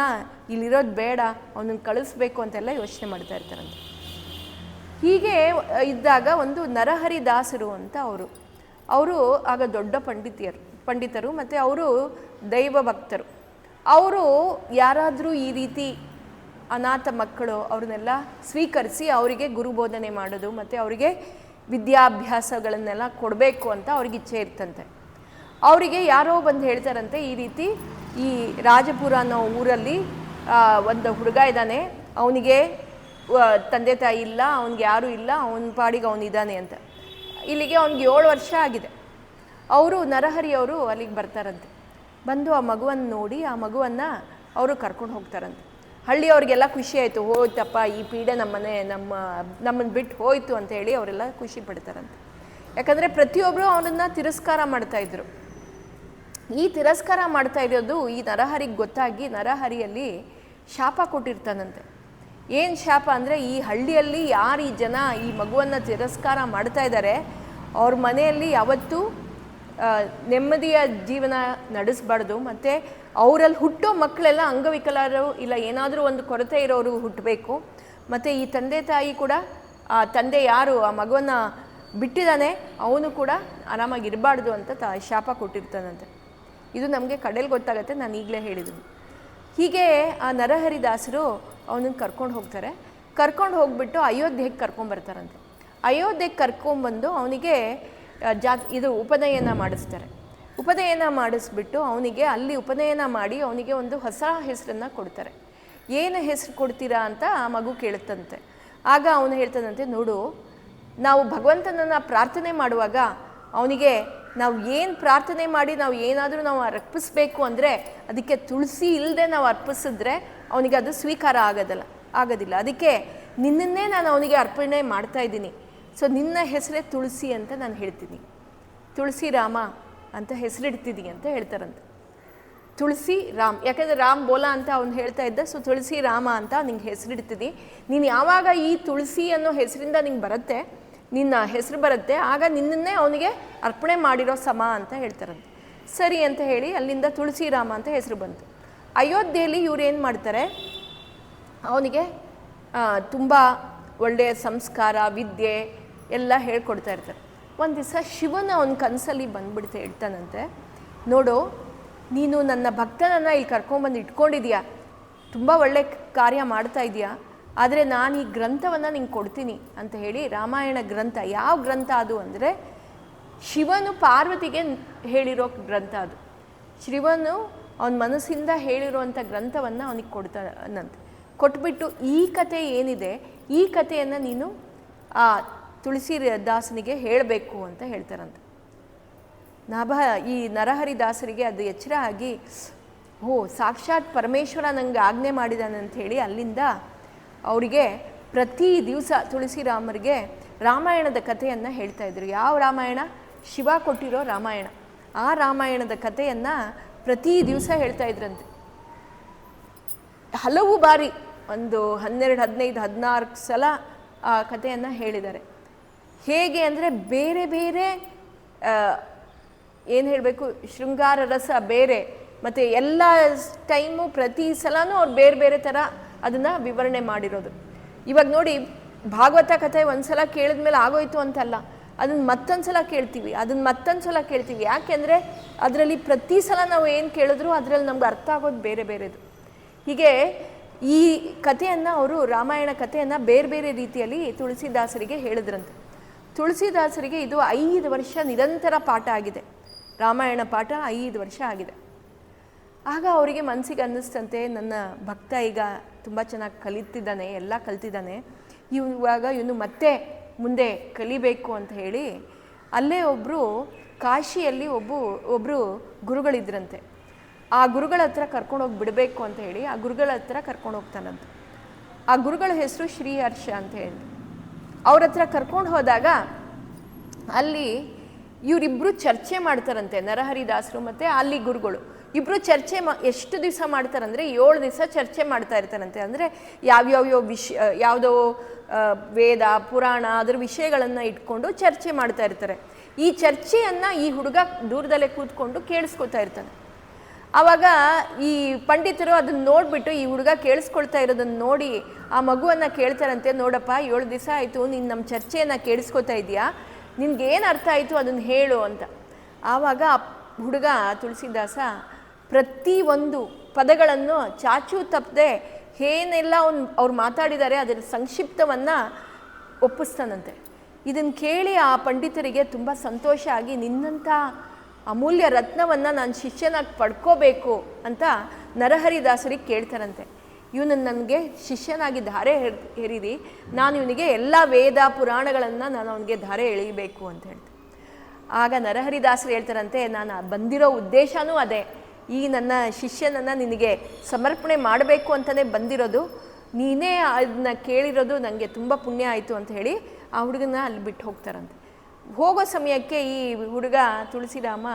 ಇಲ್ಲಿರೋದು ಬೇಡ, ಅವನನ್ನು ಕಳಿಸ್ಬೇಕು ಅಂತೆಲ್ಲ ಯೋಚನೆ ಮಾಡ್ತಾ ಇರ್ತಾರಂತೆ. ಹೀಗೆ ಇದ್ದಾಗ ಒಂದು ನರಹರಿ ದಾಸರು ಅಂತ ಅವರು ಆಗ ದೊಡ್ಡ ಪಂಡಿತರು ಮತ್ತು ಅವರು ದೈವ ಭಕ್ತರು. ಅವರು ಯಾರಾದರೂ ಈ ರೀತಿ ಅನಾಥ ಮಕ್ಕಳು ಅವ್ರನ್ನೆಲ್ಲ ಸ್ವೀಕರಿಸಿ ಅವರಿಗೆ ಗುರುಬೋಧನೆ ಮಾಡೋದು ಮತ್ತು ಅವರಿಗೆ ವಿದ್ಯಾಭ್ಯಾಸಗಳನ್ನೆಲ್ಲ ಕೊಡಬೇಕು ಅಂತ ಅವ್ರಿಗೆ ಇಚ್ಛೆ ಇರ್ತಂತೆ. ಅವರಿಗೆ ಯಾರೋ ಬಂದು ಹೇಳ್ತಾರಂತೆ, ಈ ರೀತಿ ಈ ರಾಜಪುರ ಅನ್ನೋ ಊರಲ್ಲಿ ಒಂದು ಹುಡುಗ ಇದ್ದಾನೆ, ಅವನಿಗೆ ತಂದೆ ತಾಯಿ ಇಲ್ಲ, ಅವನಿಗೆ ಯಾರೂ ಇಲ್ಲ, ಅವನ ಪಾಡಿಗೆ ಅವನಿದ್ದಾನೆ ಅಂತ. ಇಲ್ಲಿಗೆ ಅವ್ನಿಗೆ 7 ವರ್ಷ ಆಗಿದೆ. ಅವರು ನರಹರಿಯವರು ಅಲ್ಲಿಗೆ ಬರ್ತಾರಂತೆ. ಬಂದು ಆ ಮಗುವನ್ನು ನೋಡಿ ಆ ಮಗುವನ್ನು ಅವರು ಕರ್ಕೊಂಡು ಹೋಗ್ತಾರಂತೆ. ಹಳ್ಳಿಯವ್ರಿಗೆಲ್ಲ ಖುಷಿ ಆಯಿತು, ಹೋಯ್ತಪ್ಪ ಈ ಪೀಡೆ ನಮ್ಮನ್ನು ಬಿಟ್ಟು ಹೋಯಿತು ಅಂತ ಹೇಳಿ ಅವರೆಲ್ಲ ಖುಷಿ ಪಡ್ತಾರಂತೆ. ಯಾಕಂದರೆ ಪ್ರತಿಯೊಬ್ಬರು ಅವನನ್ನು ತಿರಸ್ಕಾರ ಮಾಡ್ತಾಯಿದ್ರು. ಈ ತಿರಸ್ಕಾರ ಮಾಡ್ತಾ ಇರೋದು ಈ ನರಹರಿಗೆ ಗೊತ್ತಾಗಿ ನರಹರಿಯಲ್ಲಿ ಶಾಪ ಕೊಟ್ಟಿರ್ತಾನಂತೆ. ಏನು ಶಾಪ ಅಂದರೆ, ಈ ಹಳ್ಳಿಯಲ್ಲಿ ಯಾರು ಈ ಜನ ಈ ಮಗುವನ್ನು ತಿರಸ್ಕಾರ ಮಾಡ್ತಾ ಇದ್ದಾರೆ ಅವ್ರ ಮನೆಯಲ್ಲಿ ಯಾವತ್ತೂ ನೆಮ್ಮದಿಯ ಜೀವನ ನಡೆಸಬಾರ್ದು, ಮತ್ತು ಅವರಲ್ಲಿ ಹುಟ್ಟೋ ಮಕ್ಕಳೆಲ್ಲ ಅಂಗವಿಕಲರು ಇಲ್ಲ ಏನಾದರೂ ಒಂದು ಕೊರತೆ ಇರೋರು ಹುಟ್ಟಬೇಕು, ಮತ್ತು ಈ ತಂದೆ ತಾಯಿ ಕೂಡ ಆ ತಂದೆ ಯಾರು ಆ ಮಗುವನ್ನು ಬಿಟ್ಟಿದ್ದಾನೆ ಅವನು ಕೂಡ ಆರಾಮಾಗಿರಬಾರ್ದು ಅಂತ ಶಾಪ ಕೊಟ್ಟಿರ್ತಾನಂತೆ. ಇದು ನಮಗೆ ಕಡೆಯಲ್ಲಿ ಗೊತ್ತಾಗುತ್ತೆ, ನಾನು ಈಗಲೇ ಹೇಳಿದ್ದೀನಿ. ಹೀಗೆ ಆ ನರಹರಿದಾಸರು ಅವನನ್ನು ಕರ್ಕೊಂಡು ಹೋಗ್ತಾರೆ. ಕರ್ಕೊಂಡು ಹೋಗ್ಬಿಟ್ಟು ಅಯೋಧ್ಯೆಗೆ ಕರ್ಕೊಂಬರ್ತಾರಂತೆ. ಅಯೋಧ್ಯೆಗೆ ಕರ್ಕೊಂಬಂದು ಅವನಿಗೆ ಇದು ಉಪನಯನ ಮಾಡಿಸ್ತಾರೆ. ಉಪನಯನ ಮಾಡಿಸ್ಬಿಟ್ಟು ಅವನಿಗೆ ಅಲ್ಲಿ ಉಪನಯನ ಮಾಡಿ ಅವನಿಗೆ ಒಂದು ಹೊಸ ಹೆಸರನ್ನು ಕೊಡ್ತಾರೆ. ಏನು ಹೆಸರು ಕೊಡ್ತೀರಾ ಅಂತ ಆ ಮಗು ಕೇಳುತ್ತಂತೆ. ಆಗ ಅವನು ಹೇಳ್ತಾನಂತೆ, ನೋಡು, ನಾವು ಭಗವಂತನನ್ನು ಪ್ರಾರ್ಥನೆ ಮಾಡುವಾಗ ಅವನಿಗೆ ನಾವು ಏನು ಪ್ರಾರ್ಥನೆ ಮಾಡಿ ನಾವು ಏನಾದರೂ ನಾವು ಅರ್ಪಿಸ್ಬೇಕು ಅಂದರೆ ಅದಕ್ಕೆ ತುಳಸಿ ಇಲ್ಲದೆ ನಾವು ಅರ್ಪಿಸಿದ್ರೆ ಅವನಿಗೆ ಅದು ಸ್ವೀಕಾರ ಆಗೋದಿಲ್ಲ. ಅದಕ್ಕೆ ನಿನ್ನನ್ನೇ ನಾನು ಅವನಿಗೆ ಅರ್ಪಣೆ ಮಾಡ್ತಾಯಿದ್ದೀನಿ. ಸೊ ನಿನ್ನ ಹೆಸರೇ ತುಳಸಿ ಅಂತ ನಾನು ಹೇಳ್ತೀನಿ, ತುಳಸಿ ರಾಮ ಅಂತ ಹೆಸರಿಡ್ತಿದ್ದೀನಿ ಅಂತ ಹೇಳ್ತಾರಂತೆ. ತುಳಸಿ ರಾಮ್, ಯಾಕಂದರೆ ರಾಮ್ ಬೋಲಾ ಅಂತ ಅವ್ನು ಹೇಳ್ತಾ ಇದ್ದ. ಸೊ ತುಳಸಿ ರಾಮ ಅಂತ ನಿಂಗೆ ಹೆಸರಿಡ್ತೀನಿ. ನೀನು ಯಾವಾಗ ಈ ತುಳಸಿ ಅನ್ನೋ ಹೆಸರಿಂದ ನಿಂಗೆ ಬರುತ್ತೆ, ನಿನ್ನ ಹೆಸರು ಬರುತ್ತೆ, ಆಗ ನಿನ್ನನ್ನೇ ಅವನಿಗೆ ಅರ್ಪಣೆ ಮಾಡಿರೋ ಸಮ ಅಂತ ಹೇಳ್ತಾರಂತೆ. ಸರಿ ಅಂತ ಹೇಳಿ ಅಲ್ಲಿಂದ ತುಳಸಿ ರಾಮ ಅಂತ ಹೆಸರು ಬಂತು. ಅಯೋಧ್ಯೆಯಲ್ಲಿ ಇವ್ರು ಏನು ಮಾಡ್ತಾರೆ, ಅವನಿಗೆ ತುಂಬ ಒಳ್ಳೆಯ ಸಂಸ್ಕಾರ ವಿದ್ಯೆ ಎಲ್ಲ ಹೇಳ್ಕೊಡ್ತಾ ಇರ್ತಾರೆ. ಒಂದು ದಿವಸ ಶಿವನ ಅವನ ಕನಸಲ್ಲಿ ಬಂದುಬಿಡ್ತಾ ಹೇಳ್ತಾನಂತೆ, ನೋಡು, ನೀನು ನನ್ನ ಭಕ್ತನನ್ನು ಇಲ್ಲಿ ಕರ್ಕೊಂಬಂದು ಇಟ್ಕೊಂಡಿದೀಯಾ, ತುಂಬ ಒಳ್ಳೆ ಕಾರ್ಯ ಮಾಡ್ತಾ ಇದೆಯಾ, ಆದರೆ ನಾನು ಈ ಗ್ರಂಥವನ್ನು ನಿಂಗೆ ಕೊಡ್ತೀನಿ ಅಂತ ಹೇಳಿ ರಾಮಾಯಣ ಗ್ರಂಥ. ಯಾವ ಗ್ರಂಥ ಅದು ಅಂದರೆ ಶಿವನು ಪಾರ್ವತಿಗೆ ಹೇಳಿರೋ ಗ್ರಂಥ ಅದು. ಶಿವನು ಅವನ ಮನಸ್ಸಿಂದ ಹೇಳಿರುವಂಥ ಗ್ರಂಥವನ್ನು ಅವನಿಗೆ ಕೊಡ್ತಾನಂತೆ. ಕೊಟ್ಬಿಟ್ಟು ಈ ಕತೆ ಏನಿದೆ ಈ ಕಥೆಯನ್ನು ನೀನು ಆ ತುಳಸಿ ದಾಸನಿಗೆ ಹೇಳಬೇಕು ಅಂತ ಹೇಳ್ತಾರಂತೆ. ಈ ನರಹರಿದಾಸರಿಗೆ ಅದು ಎಚ್ಚರ ಆಗಿ, ಸಾಕ್ಷಾತ್ ಪರಮೇಶ್ವರ ನನಗೆ ಆಜ್ಞೆ ಮಾಡಿದಾನೆ ಅಂಥೇಳಿ ಅಲ್ಲಿಂದ ಅವರಿಗೆ ಪ್ರತಿ ದಿವಸ ತುಳಸಿರಾಮರಿಗೆ ರಾಮಾಯಣದ ಕಥೆಯನ್ನು ಹೇಳ್ತಾಯಿದ್ರು. ಯಾವ ರಾಮಾಯಣ? ಶಿವ ಕೊಟ್ಟಿರೋ ರಾಮಾಯಣ. ಆ ರಾಮಾಯಣದ ಕಥೆಯನ್ನು ಪ್ರತಿ ದಿವಸ ಹೇಳ್ತಾಯಿದ್ರಂತೆ. ಹಲವು ಬಾರಿ, ಒಂದು 12, 15, 16 ಸಲ ಆ ಕಥೆಯನ್ನು ಹೇಳಿದ್ದಾರೆ. ಹೇಗೆ ಅಂದರೆ ಬೇರೆ ಬೇರೆ ಏನು ಹೇಳಬೇಕು, ಶೃಂಗಾರ ರಸ ಬೇರೆ, ಮತ್ತು ಎಲ್ಲ ಟೈಮು ಪ್ರತಿ ಸಲನೂ ಅವ್ರು ಬೇರೆ ಬೇರೆ ಥರ ಅದನ್ನು ವಿವರಣೆ ಮಾಡಿರೋದು. ಇವಾಗ ನೋಡಿ, ಭಾಗವತ ಕಥೆ ಒಂದು ಸಲ ಕೇಳಿದ್ಮೇಲೆ ಆಗೋಯ್ತು ಅಂತಲ್ಲ, ಅದನ್ನು ಮತ್ತೊಂದು ಸಲ ಕೇಳ್ತೀವಿ, ಅದನ್ನು ಮತ್ತೊಂದು ಸಲ ಕೇಳ್ತೀವಿ. ಯಾಕೆಂದರೆ ಅದರಲ್ಲಿ ಪ್ರತಿ ಸಲ ನಾವು ಏನು ಕೇಳಿದ್ರು ಅದರಲ್ಲಿ ನಮ್ಗೆ ಅರ್ಥ ಆಗೋದು ಬೇರೆ ಬೇರೆದು. ಹೀಗೆ ಈ ಕಥೆಯನ್ನು ಅವರು, ರಾಮಾಯಣ ಕಥೆಯನ್ನು ಬೇರೆ ಬೇರೆ ರೀತಿಯಲ್ಲಿ ತುಳಸಿದಾಸರಿಗೆ ಹೇಳಿದ್ರಂತೆ. ತುಳಸಿದಾಸರಿಗೆ ಇದು 5 ವರ್ಷ ನಿರಂತರ ಪಾಠ ಆಗಿದೆ. ರಾಮಾಯಣ ಪಾಠ 5 ವರ್ಷ ಆಗಿದೆ. ಆಗ ಅವರಿಗೆ ಮನಸ್ಸಿಗೆ ಅನ್ನಿಸ್ತಂತೆ, ನನ್ನ ಭಕ್ತ ಈಗ ತುಂಬ ಚೆನ್ನಾಗಿ ಕಲಿತಿದ್ದಾನೆ, ಎಲ್ಲ ಕಲ್ತಿದ್ದಾನೆ, ಇವಾಗ ಇವನು ಮತ್ತೆ ಮುಂದೆ ಕಲಿಬೇಕು ಅಂತ ಹೇಳಿ ಅಲ್ಲೇ ಒಬ್ಬರು ಕಾಶಿಯಲ್ಲಿ ಒಬ್ಬರು ಗುರುಗಳಿದ್ರಂತೆ. ಆ ಗುರುಗಳ ಹತ್ರ ಕರ್ಕೊಂಡೋಗಿ ಬಿಡಬೇಕು ಅಂತ ಹೇಳಿ ಆ ಗುರುಗಳ ಹತ್ರ ಕರ್ಕೊಂಡು ಹೋಗ್ತಾನಂತೆ. ಆ ಗುರುಗಳ ಹೆಸರು ಶ್ರೀಹರ್ಷ ಅಂತ ಹೇಳಿ. ಅವ್ರ ಹತ್ರ ಕರ್ಕೊಂಡು ಹೋದಾಗ ಅಲ್ಲಿ ಇವರಿಬ್ಬರು ಚರ್ಚೆ ಮಾಡ್ತಾರಂತೆ, ನರಹರಿದಾಸರು ಮತ್ತು ಅಲ್ಲಿ ಗುರುಗಳು ಇಬ್ಬರು ಚರ್ಚೆ ಎಷ್ಟು ದಿವಸ ಮಾಡ್ತಾರಂದರೆ 7 ದಿವಸ ಚರ್ಚೆ ಮಾಡ್ತಾ ಇರ್ತಾರಂತೆ. ಅಂದರೆ ಯಾವುದೋ ವೇದ ಪುರಾಣ ಅದರ ವಿಷಯಗಳನ್ನು ಇಟ್ಕೊಂಡು ಚರ್ಚೆ ಮಾಡ್ತಾ ಇರ್ತಾರೆ. ಈ ಚರ್ಚೆಯನ್ನು ಈ ಹುಡುಗ ದೂರದಲ್ಲೇ ಕೂತ್ಕೊಂಡು ಕೇಳಿಸ್ಕೊತಾ ಇರ್ತಾನೆ. ಆವಾಗ ಈ ಪಂಡಿತರು ಅದನ್ನು ನೋಡಿಬಿಟ್ಟು ಈ ಹುಡುಗ ಕೇಳಿಸ್ಕೊಳ್ತಾ ಇರೋದನ್ನು ನೋಡಿ ಆ ಮಗುವನ್ನು ಕೇಳ್ತಾರಂತೆ, ನೋಡಪ್ಪ 7 ದಿವಸ ಆಯಿತು ನೀನು ನಮ್ಮ ಚರ್ಚೆಯನ್ನು ಕೇಳಿಸ್ಕೊತಾ ಇದೆಯಾ, ನಿನ್ಗೇನು ಅರ್ಥ ಆಯಿತು ಅದನ್ನು ಹೇಳು ಅಂತ. ಆವಾಗ ಹುಡುಗ ತುಳಸಿದಾಸ ಪ್ರತಿಯೊಂದು ಪದಗಳನ್ನು ಚಾಚೂ ತಪ್ಪದೆ ಏನೆಲ್ಲ ಅವ್ರು ಮಾತಾಡಿದ್ದಾರೆ ಅದರ ಸಂಕ್ಷಿಪ್ತವನ್ನು ಒಪ್ಪಿಸ್ತಾನಂತೆ. ಇದನ್ನು ಕೇಳಿ ಆ ಪಂಡಿತರಿಗೆ ತುಂಬ ಸಂತೋಷ ಆಗಿ, ನಿನ್ನಂಥ ಅಮೂಲ್ಯ ರತ್ನವನ್ನು ನಾನು ಶಿಷ್ಯನಾಗಿ ಪಡ್ಕೋಬೇಕು ಅಂತ ನರಹರಿದಾಸರಿಗೆ ಕೇಳ್ತಾರಂತೆ. ಇವನನ್ನು ನನಗೆ ಶಿಷ್ಯನಾಗಿ ಧಾರೆ ಹೇರಿರಿ, ನಾನು ಇವನಿಗೆ ಎಲ್ಲ ವೇದ ಪುರಾಣಗಳನ್ನು ನಾನು ಅವನಿಗೆ ಧಾರೆ ಎಳೀಬೇಕು ಅಂತ ಹೇಳ್ತಾರೆ. ಆಗ ನರಹರಿದಾಸರು ಹೇಳ್ತಾರಂತೆ, ನಾನು ಬಂದಿರೋ ಉದ್ದೇಶನೂ ಅದೇ, ಈ ನನ್ನ ಶಿಷ್ಯನನ್ನು ನಿನಗೆ ಸಮರ್ಪಣೆ ಮಾಡಬೇಕು ಅಂತಲೇ ಬಂದಿರೋದು, ನೀನೇ ಅದನ್ನ ಕೇಳಿರೋದು ನನಗೆ ತುಂಬ ಪುಣ್ಯ ಆಯಿತು ಅಂತ ಹೇಳಿ ಆ ಹುಡುಗನ ಅಲ್ಲಿ ಬಿಟ್ಟು ಹೋಗ್ತಾರಂತೆ. ಹೋಗೋ ಸಮಯಕ್ಕೆ ಈ ಹುಡುಗ ತುಳಸಿರಾಮ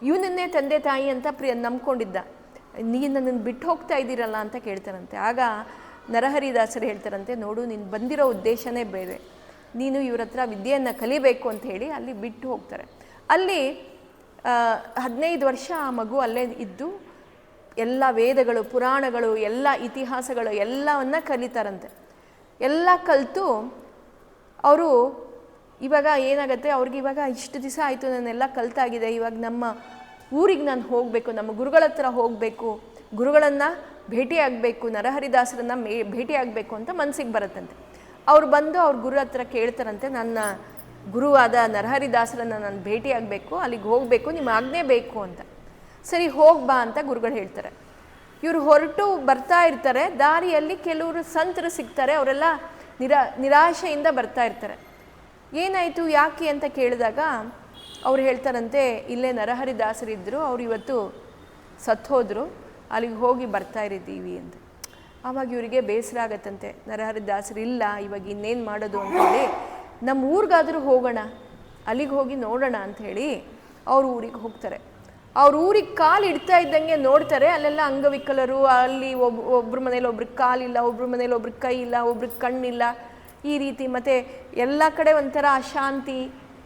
ಇವನನ್ನೇ ತಂದೆ ತಾಯಿ ಅಂತ ನಂಬ್ಕೊಂಡಿದ್ದ. ನೀನು ನನ್ನನ್ನು ಬಿಟ್ಟು ಹೋಗ್ತಾ ಇದ್ದೀರಲ್ಲ ಅಂತ ಕೇಳ್ತಾರಂತೆ. ಆಗ ನರಹರಿದಾಸರು ಹೇಳ್ತಾರಂತೆ, ನೋಡು ನೀನು ಬಂದಿರೋ ಉದ್ದೇಶನೇ ಬೇರೆ, ನೀನು ಇವ್ರ ಹತ್ರ ವಿದ್ಯೆಯನ್ನು ಕಲಿಬೇಕು ಅಂತ ಹೇಳಿ ಅಲ್ಲಿ ಬಿಟ್ಟು ಹೋಗ್ತಾರೆ. ಅಲ್ಲಿ 15 ವರ್ಷ ಆ ಮಗು ಅಲ್ಲೇ ಇದ್ದು ಎಲ್ಲ ವೇದಗಳು ಪುರಾಣಗಳು ಎಲ್ಲ ಇತಿಹಾಸಗಳು ಎಲ್ಲವನ್ನು ಕಲಿತಾರಂತೆ. ಎಲ್ಲ ಕಲಿತು ಅವರು ಇವಾಗ ಏನಾಗುತ್ತೆ, ಅವ್ರಿಗೆ ಇವಾಗ ಇಷ್ಟು ದಿವಸ ಆಯಿತು ನಾನೆಲ್ಲ ಕಲಿತಾಗಿದೆ, ಇವಾಗ ನಮ್ಮ ಊರಿಗೆ ನಾನು ಹೋಗಬೇಕು, ನಮ್ಮ ಗುರುಗಳ ಹತ್ರ ಹೋಗಬೇಕು, ಗುರುಗಳನ್ನು ಭೇಟಿಯಾಗಬೇಕು, ನರಹರಿದಾಸರನ್ನು ಭೇಟಿಯಾಗಬೇಕು ಅಂತ ಮನಸ್ಸಿಗೆ ಬರುತ್ತಂತೆ. ಅವ್ರು ಬಂದು ಅವ್ರ ಗುರು ಹತ್ರ ಕೇಳ್ತಾರಂತೆ, ನನ್ನ ಗುರುವಾದ ನರಹರಿದಾಸರನ್ನು ನಾನು ಭೇಟಿಯಾಗಬೇಕು, ಅಲ್ಲಿಗೆ ಹೋಗಬೇಕು, ನಿಮ್ಮ ಆಜ್ಞೆ ಬೇಕು ಅಂತ. ಸರಿ ಹೋಗ್ಬಾ ಅಂತ ಗುರುಗಳು ಹೇಳ್ತಾರೆ. ಇವರು ಹೊರಟು ಬರ್ತಾ ಇರ್ತಾರೆ. ದಾರಿಯಲ್ಲಿ ಕೆಲವರು ಸಂತರು ಸಿಗ್ತಾರೆ, ಅವರೆಲ್ಲ ನಿರಾಶೆಯಿಂದ ಬರ್ತಾ ಇರ್ತಾರೆ. ಏನಾಯಿತು ಯಾಕೆ ಅಂತ ಕೇಳಿದಾಗ ಅವ್ರು ಹೇಳ್ತಾರಂತೆ, ಇಲ್ಲೇ ನರಹರಿದಾಸರಿದ್ದರು, ಅವ್ರು ಇವತ್ತು ಸತ್ತೋದ್ರು, ಅಲ್ಲಿಗೆ ಹೋಗಿ ಬರ್ತಾ ಇರಿದ್ದೀವಿ ಅಂತ. ಆವಾಗ ಇವರಿಗೆ ಬೇಸರ ಆಗತ್ತಂತೆ, ನರಹರಿದಾಸರು ಇಲ್ಲ, ಇವಾಗ ಇನ್ನೇನು ಮಾಡೋದು ಅಂಥೇಳಿ ನಮ್ಮ ಊರಿಗಾದರೂ ಹೋಗೋಣ, ಅಲ್ಲಿಗೆ ಹೋಗಿ ನೋಡೋಣ ಅಂಥೇಳಿ ಅವ್ರ ಊರಿಗೆ ಹೋಗ್ತಾರೆ. ಅವ್ರ ಊರಿಗೆ ಕಾಲು ಇಡ್ತಾ ಇದ್ದಂಗೆ ನೋಡ್ತಾರೆ, ಅಲ್ಲೆಲ್ಲ ಅಂಗವಿಕಲರು, ಅಲ್ಲಿ ಒಬ್ರ ಮನೇಲಿ ಒಬ್ರಿಗೆ ಕಾಲಿಲ್ಲ, ಒಬ್ರ ಮನೇಲಿ ಒಬ್ರಿಗೆ ಕೈ ಇಲ್ಲ, ಒಬ್ರಿಗೆ ಕಣ್ಣಿಲ್ಲ, ಈ ರೀತಿ. ಮತ್ತು ಎಲ್ಲ ಕಡೆ ಒಂಥರ ಅಶಾಂತಿ,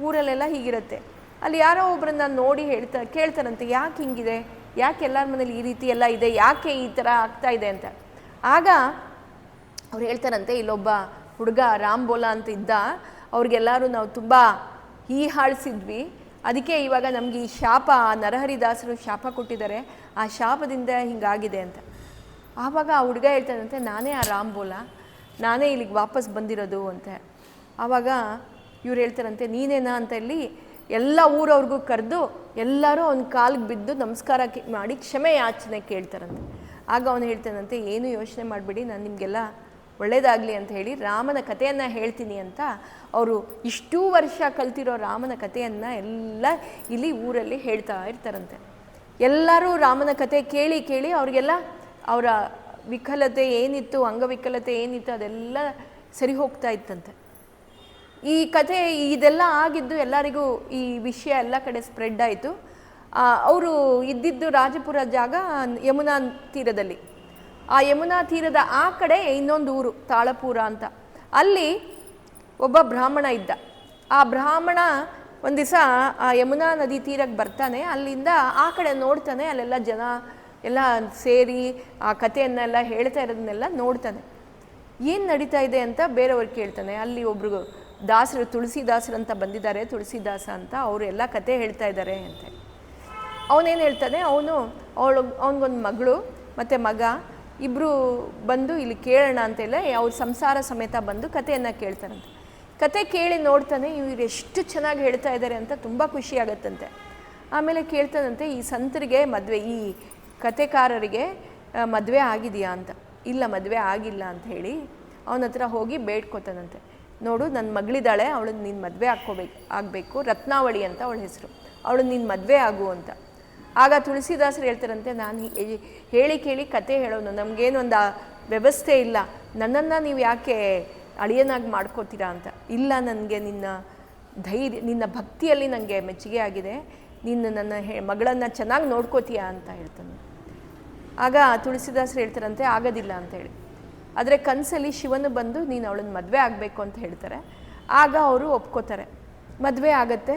ಊರಲ್ಲೆಲ್ಲ ಹೀಗಿರುತ್ತೆ. ಅಲ್ಲಿ ಯಾರೋ ಒಬ್ಬರನ್ನ ನೋಡಿ ಕೇಳ್ತಾರಂತೆ, ಯಾಕೆ ಹಿಂಗಿದೆ, ಯಾಕೆ ಎಲ್ಲರ ಮನೇಲಿ ಈ ರೀತಿ ಎಲ್ಲ ಇದೆ, ಯಾಕೆ ಈ ಥರ ಆಗ್ತಾ ಇದೆ ಅಂತ. ಆಗ ಅವ್ರು ಹೇಳ್ತಾರಂತೆ, ಇಲ್ಲೊಬ್ಬ ಹುಡುಗ ರಾಮ್ಬೋಲಾ ಅಂತ ಇದ್ದ, ಅವ್ರಿಗೆಲ್ಲರೂ ನಾವು ತುಂಬ ಹೀಹಾಳಿಸಿದ್ವಿ, ಅದಕ್ಕೆ ಇವಾಗ ನಮಗೆ ಈ ಶಾಪ, ನರಹರಿದಾಸರು ಶಾಪ ಕೊಟ್ಟಿದ್ದಾರೆ, ಆ ಶಾಪದಿಂದ ಹಿಂಗಾಗಿದೆ ಅಂತ. ಆವಾಗ ಆ ಹುಡುಗ ಹೇಳ್ತಾನಂತೆ, ನಾನೇ ಆ ರಾಮ್ಬೋಲಾ, ನಾನೇ ಇಲ್ಲಿಗೆ ವಾಪಸ್ ಬಂದಿರೋದು ಅಂತ. ಆವಾಗ ಇವ್ರು ಹೇಳ್ತಾರಂತೆ, ನೀನೇನಾ ಅಂತ ಹೇಳಿ ಎಲ್ಲ ಊರವ್ರಿಗೂ ಕರೆದು ಎಲ್ಲರೂ ಅವ್ನ ಕಾಲಿಗೆ ಬಿದ್ದು ನಮಸ್ಕಾರ ಮಾಡಿ ಕ್ಷಮೆ ಯಾಚನೆ ಕೇಳ್ತಾರಂತೆ. ಆಗ ಅವನು ಹೇಳ್ತಾನಂತೆ, ಏನು ಯೋಚನೆ ಮಾಡಿಬಿಡಿ, ನಾನು ನಿಮಗೆಲ್ಲ ಒಳ್ಳೆಯದಾಗಲಿ ಅಂತ ಹೇಳಿ ರಾಮನ ಕಥೆಯನ್ನು ಹೇಳ್ತೀನಿ ಅಂತ ಅವರು ಇಷ್ಟೂ ವರ್ಷ ಕಲ್ತಿರೋ ರಾಮನ ಕಥೆಯನ್ನು ಎಲ್ಲ ಇಲ್ಲಿ ಊರಲ್ಲಿ ಹೇಳ್ತಾ ಇರ್ತಾರಂತೆ. ಎಲ್ಲರೂ ರಾಮನ ಕಥೆ ಕೇಳಿ ಕೇಳಿ ಅವ್ರಿಗೆಲ್ಲ ಅವರ ವಿಕಲತೆ ಏನಿತ್ತು, ಅಂಗವಿಕಲತೆ ಏನಿತ್ತು ಅದೆಲ್ಲ ಸರಿ ಹೋಗ್ತಾ ಇತ್ತಂತೆ. ಈ ಕತೆ ಇದೆಲ್ಲ ಆಗಿದ್ದು ಎಲ್ಲರಿಗೂ ಈ ವಿಷಯ ಎಲ್ಲ ಕಡೆ ಸ್ಪ್ರೆಡ್ ಆಯಿತು. ಅವರು ಇದ್ದಿದ್ದು ರಾಜಪುರ ಜಾಗ ಯಮುನಾ ತೀರದಲ್ಲಿ. ಆ ಯಮುನಾ ತೀರದ ಆ ಕಡೆ ಇನ್ನೊಂದು ಊರು ತಾಳಪುರ ಅಂತ. ಅಲ್ಲಿ ಒಬ್ಬ ಬ್ರಾಹ್ಮಣ ಇದ್ದ. ಆ ಬ್ರಾಹ್ಮಣ ಒಂದು ದಿವಸ ಆ ಯಮುನಾ ನದಿ ತೀರಕ್ಕೆ ಬರ್ತಾನೆ. ಅಲ್ಲಿಂದ ಆ ಕಡೆ ನೋಡ್ತಾನೆ. ಅಲ್ಲೆಲ್ಲ ಜನ ಎಲ್ಲ ಸೇರಿ ಆ ಕಥೆಯನ್ನೆಲ್ಲ ಹೇಳ್ತಾ ಇರೋದನ್ನೆಲ್ಲ ನೋಡ್ತಾನೆ. ಏನು ನಡೀತಾ ಇದೆ ಅಂತ ಬೇರೆಯವ್ರಿಗೆ ಕೇಳ್ತಾನೆ. ಅಲ್ಲಿ ಒಬ್ರು ದಾಸರು, ತುಳಸಿದಾಸರು ಅಂತ ಬಂದಿದ್ದಾರೆ, ತುಳಸಿದಾಸ ಅಂತ, ಅವರು ಎಲ್ಲ ಕತೆ ಹೇಳ್ತಾ ಇದ್ದಾರೆ ಅಂತ. ಅವನೇನು ಹೇಳ್ತಾನೆ, ಅವನಿಗೊಂದು ಮಗಳು ಮತ್ತು ಮಗ ಇಬ್ಬರು ಬಂದು ಇಲ್ಲಿ ಕೇಳೋಣ ಅಂತೆಲ್ಲ ಅವ್ರ ಸಂಸಾರ ಸಮೇತ ಬಂದು ಕಥೆಯನ್ನು ಕೇಳ್ತಾರಂತೆ. ಕತೆ ಕೇಳಿ ನೋಡ್ತಾನೆ, ಇವ್ರು ಎಷ್ಟು ಚೆನ್ನಾಗಿ ಹೇಳ್ತಾ ಇದ್ದಾರೆ ಅಂತ ತುಂಬ ಖುಷಿ ಆಗತ್ತಂತೆ. ಆಮೇಲೆ ಕೇಳ್ತಾನಂತೆ, ಈ ಸಂತರಿಗೆ ಮದುವೆ, ಈ ಕತೆಕಾರರಿಗೆ ಮದುವೆ ಆಗಿದೆಯಾ ಅಂತ. ಇಲ್ಲ, ಮದುವೆ ಆಗಿಲ್ಲ ಅಂತ ಹೇಳಿ ಅವನ ಹತ್ರ ಹೋಗಿ ಬೇಡ್ಕೋತಾನಂತೆ. ನೋಡು, ನನ್ನ ಮಗಳಿದ್ದಾಳೆ, ಅವಳನ್ನ ನೀನು ಮದುವೆ ಆಗಬೇಕು, ರತ್ನಾವಳಿ ಅಂತ ಅವಳ ಹೆಸರು, ಅವಳನ್ನ ನೀನು ಮದುವೆ ಆಗು ಅಂತ. ಆಗ ತುಳಸಿದಾಸರು ಹೇಳ್ತಾರಂತೆ, ನಾನು ಹೇಳಿ ಕೇಳಿ ಕತೆ ಹೇಳೋನು, ನಮಗೇನೊಂದು ವ್ಯವಸ್ಥೆ ಇಲ್ಲ, ನನ್ನನ್ನು ನೀವು ಯಾಕೆ ಅಳಿಯನಾಗಿ ಮಾಡ್ಕೋತೀರಾ ಅಂತ. ಇಲ್ಲ, ನನಗೆ ನಿನ್ನ ಧೈರ್ಯ, ನಿನ್ನ ಭಕ್ತಿಯಲ್ಲಿ ನನಗೆ ಮೆಚ್ಚುಗೆ ಆಗಿದೆ, ನೀನು ನನ್ನ ಮಗಳನ್ನು ಚೆನ್ನಾಗಿ ನೋಡ್ಕೋತೀಯಾ ಅಂತ ಹೇಳ್ತಾನೆ. ಆಗ ತುಳಸಿದಾಸರು ಹೇಳ್ತಾರಂತೆ, ಆಗೋದಿಲ್ಲ ಅಂತ ಹೇಳಿ. ಆದರೆ ಕನಸಲ್ಲಿ ಶಿವನು ಬಂದು ನೀನು ಅವಳನ್ನ ಮದುವೆ ಆಗಬೇಕು ಅಂತ ಹೇಳ್ತಾರೆ. ಆಗ ಅವರು ಒಪ್ಕೋತಾರೆ, ಮದುವೆ ಆಗತ್ತೆ.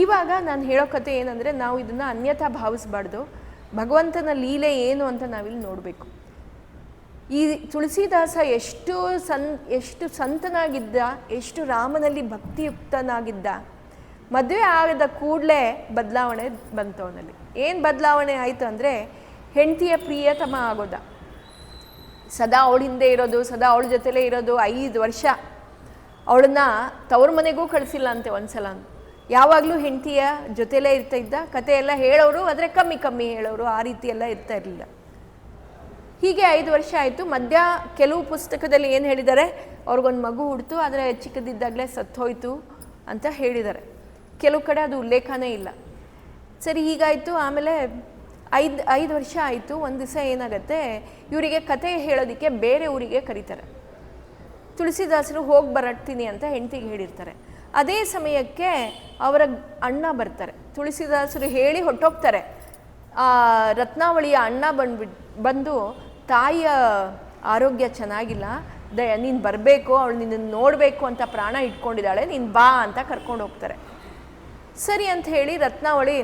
ಇವಾಗ ನಾನು ಹೇಳೋ ಕತೆ ಏನಂದರೆ, ನಾವು ಇದನ್ನು ಅನ್ಯಥಾ ಭಾವಿಸ್ಬಾರ್ದು, ಭಗವಂತನ ಲೀಲೆ ಏನು ಅಂತ ನಾವಿಲ್ಲಿ ನೋಡಬೇಕು. ಈ ತುಳಸಿದಾಸ ಎಷ್ಟು ಸಂತನಾಗಿದ್ದ, ಎಷ್ಟು ರಾಮನಲ್ಲಿ ಭಕ್ತಿಯುಕ್ತನಾಗಿದ್ದ. ಮದುವೆ ಆಗದ ಕೂಡಲೇ ಬದಲಾವಣೆ ಬಂತು ಅವನಲ್ಲಿ. ಏನು ಬದಲಾವಣೆ ಆಯಿತು ಅಂದರೆ, ಹೆಂಡತಿಯ ಪ್ರಿಯತಮ ಆಗೋದ, ಸದಾ ಅವಳ ಹಿಂದೆ ಇರೋದು, ಸದಾ ಅವಳ ಜೊತೆಲೇ ಇರೋದು. 5 ವರ್ಷ ಅವಳನ್ನ ತವ್ರ ಮನೆಗೂ ಕಳಿಸಿಲ್ಲ ಅಂತೆ ಒಂದ್ಸಲ. ಯಾವಾಗಲೂ ಹೆಂಡತಿಯ ಜೊತೆಲೇ ಇರ್ತಾ ಇದ್ದ. ಕತೆ ಎಲ್ಲ ಹೇಳೋರು, ಆದರೆ ಕಮ್ಮಿ ಹೇಳೋರು, ಆ ರೀತಿ ಎಲ್ಲ ಇರ್ತಾ ಇರಲಿಲ್ಲ. ಹೀಗೆ 5 ವರ್ಷ ಆಯಿತು. ಮಧ್ಯ ಕೆಲವು ಪುಸ್ತಕದಲ್ಲಿ ಏನು ಹೇಳಿದ್ದಾರೆ, ಅವ್ರಿಗೊಂದು ಮಗು ಹುಡ್ತು, ಆದರೆ ಚಿಕ್ಕದಿದ್ದಾಗಲೇ ಸತ್ತೋಯ್ತು ಅಂತ ಹೇಳಿದ್ದಾರೆ. ಕೆಲವು ಕಡೆ ಅದು ಉಲ್ಲೇಖನೇ ಇಲ್ಲ. ಸರಿ, ಹೀಗಾಯಿತು. ಆಮೇಲೆ 5 ವರ್ಷ ಆಯಿತು. ಒಂದು ದಿವಸ ಏನಾಗುತ್ತೆ, ಇವರಿಗೆ ಕತೆ ಹೇಳೋದಕ್ಕೆ ಬೇರೆ ಊರಿಗೆ ಕರೀತಾರೆ. ತುಳಸಿದಾಸರು ಹೋಗಿ ಬರಟ್ತೀನಿ ಅಂತ ಹೆಂಡತಿಗೆ ಹೇಳಿರ್ತಾರೆ. ಅದೇ ಸಮಯಕ್ಕೆ ಅವರ ಅಣ್ಣ ಬರ್ತಾರೆ. ತುಳಸಿದಾಸರು ಹೇಳಿ ಹೊಟ್ಟೋಗ್ತಾರೆ. ರತ್ನಾವಳಿಯ ಅಣ್ಣ ಬಂದು ತಾಯಿಯ ಆರೋಗ್ಯ ಚೆನ್ನಾಗಿಲ್ಲ, ನೀನು ಬರಬೇಕು, ಅವಳು ನಿನ್ನನ್ನು ನೋಡಬೇಕು ಅಂತ ಪ್ರಾಣ ಇಟ್ಕೊಂಡಿದ್ದಾಳೆ, ನೀನು ಬಾ ಅಂತ ಕರ್ಕೊಂಡು ಹೋಗ್ತಾರೆ. ಸರಿ ಅಂತ ಹೇಳಿ ರತ್ನಾವಳಿ,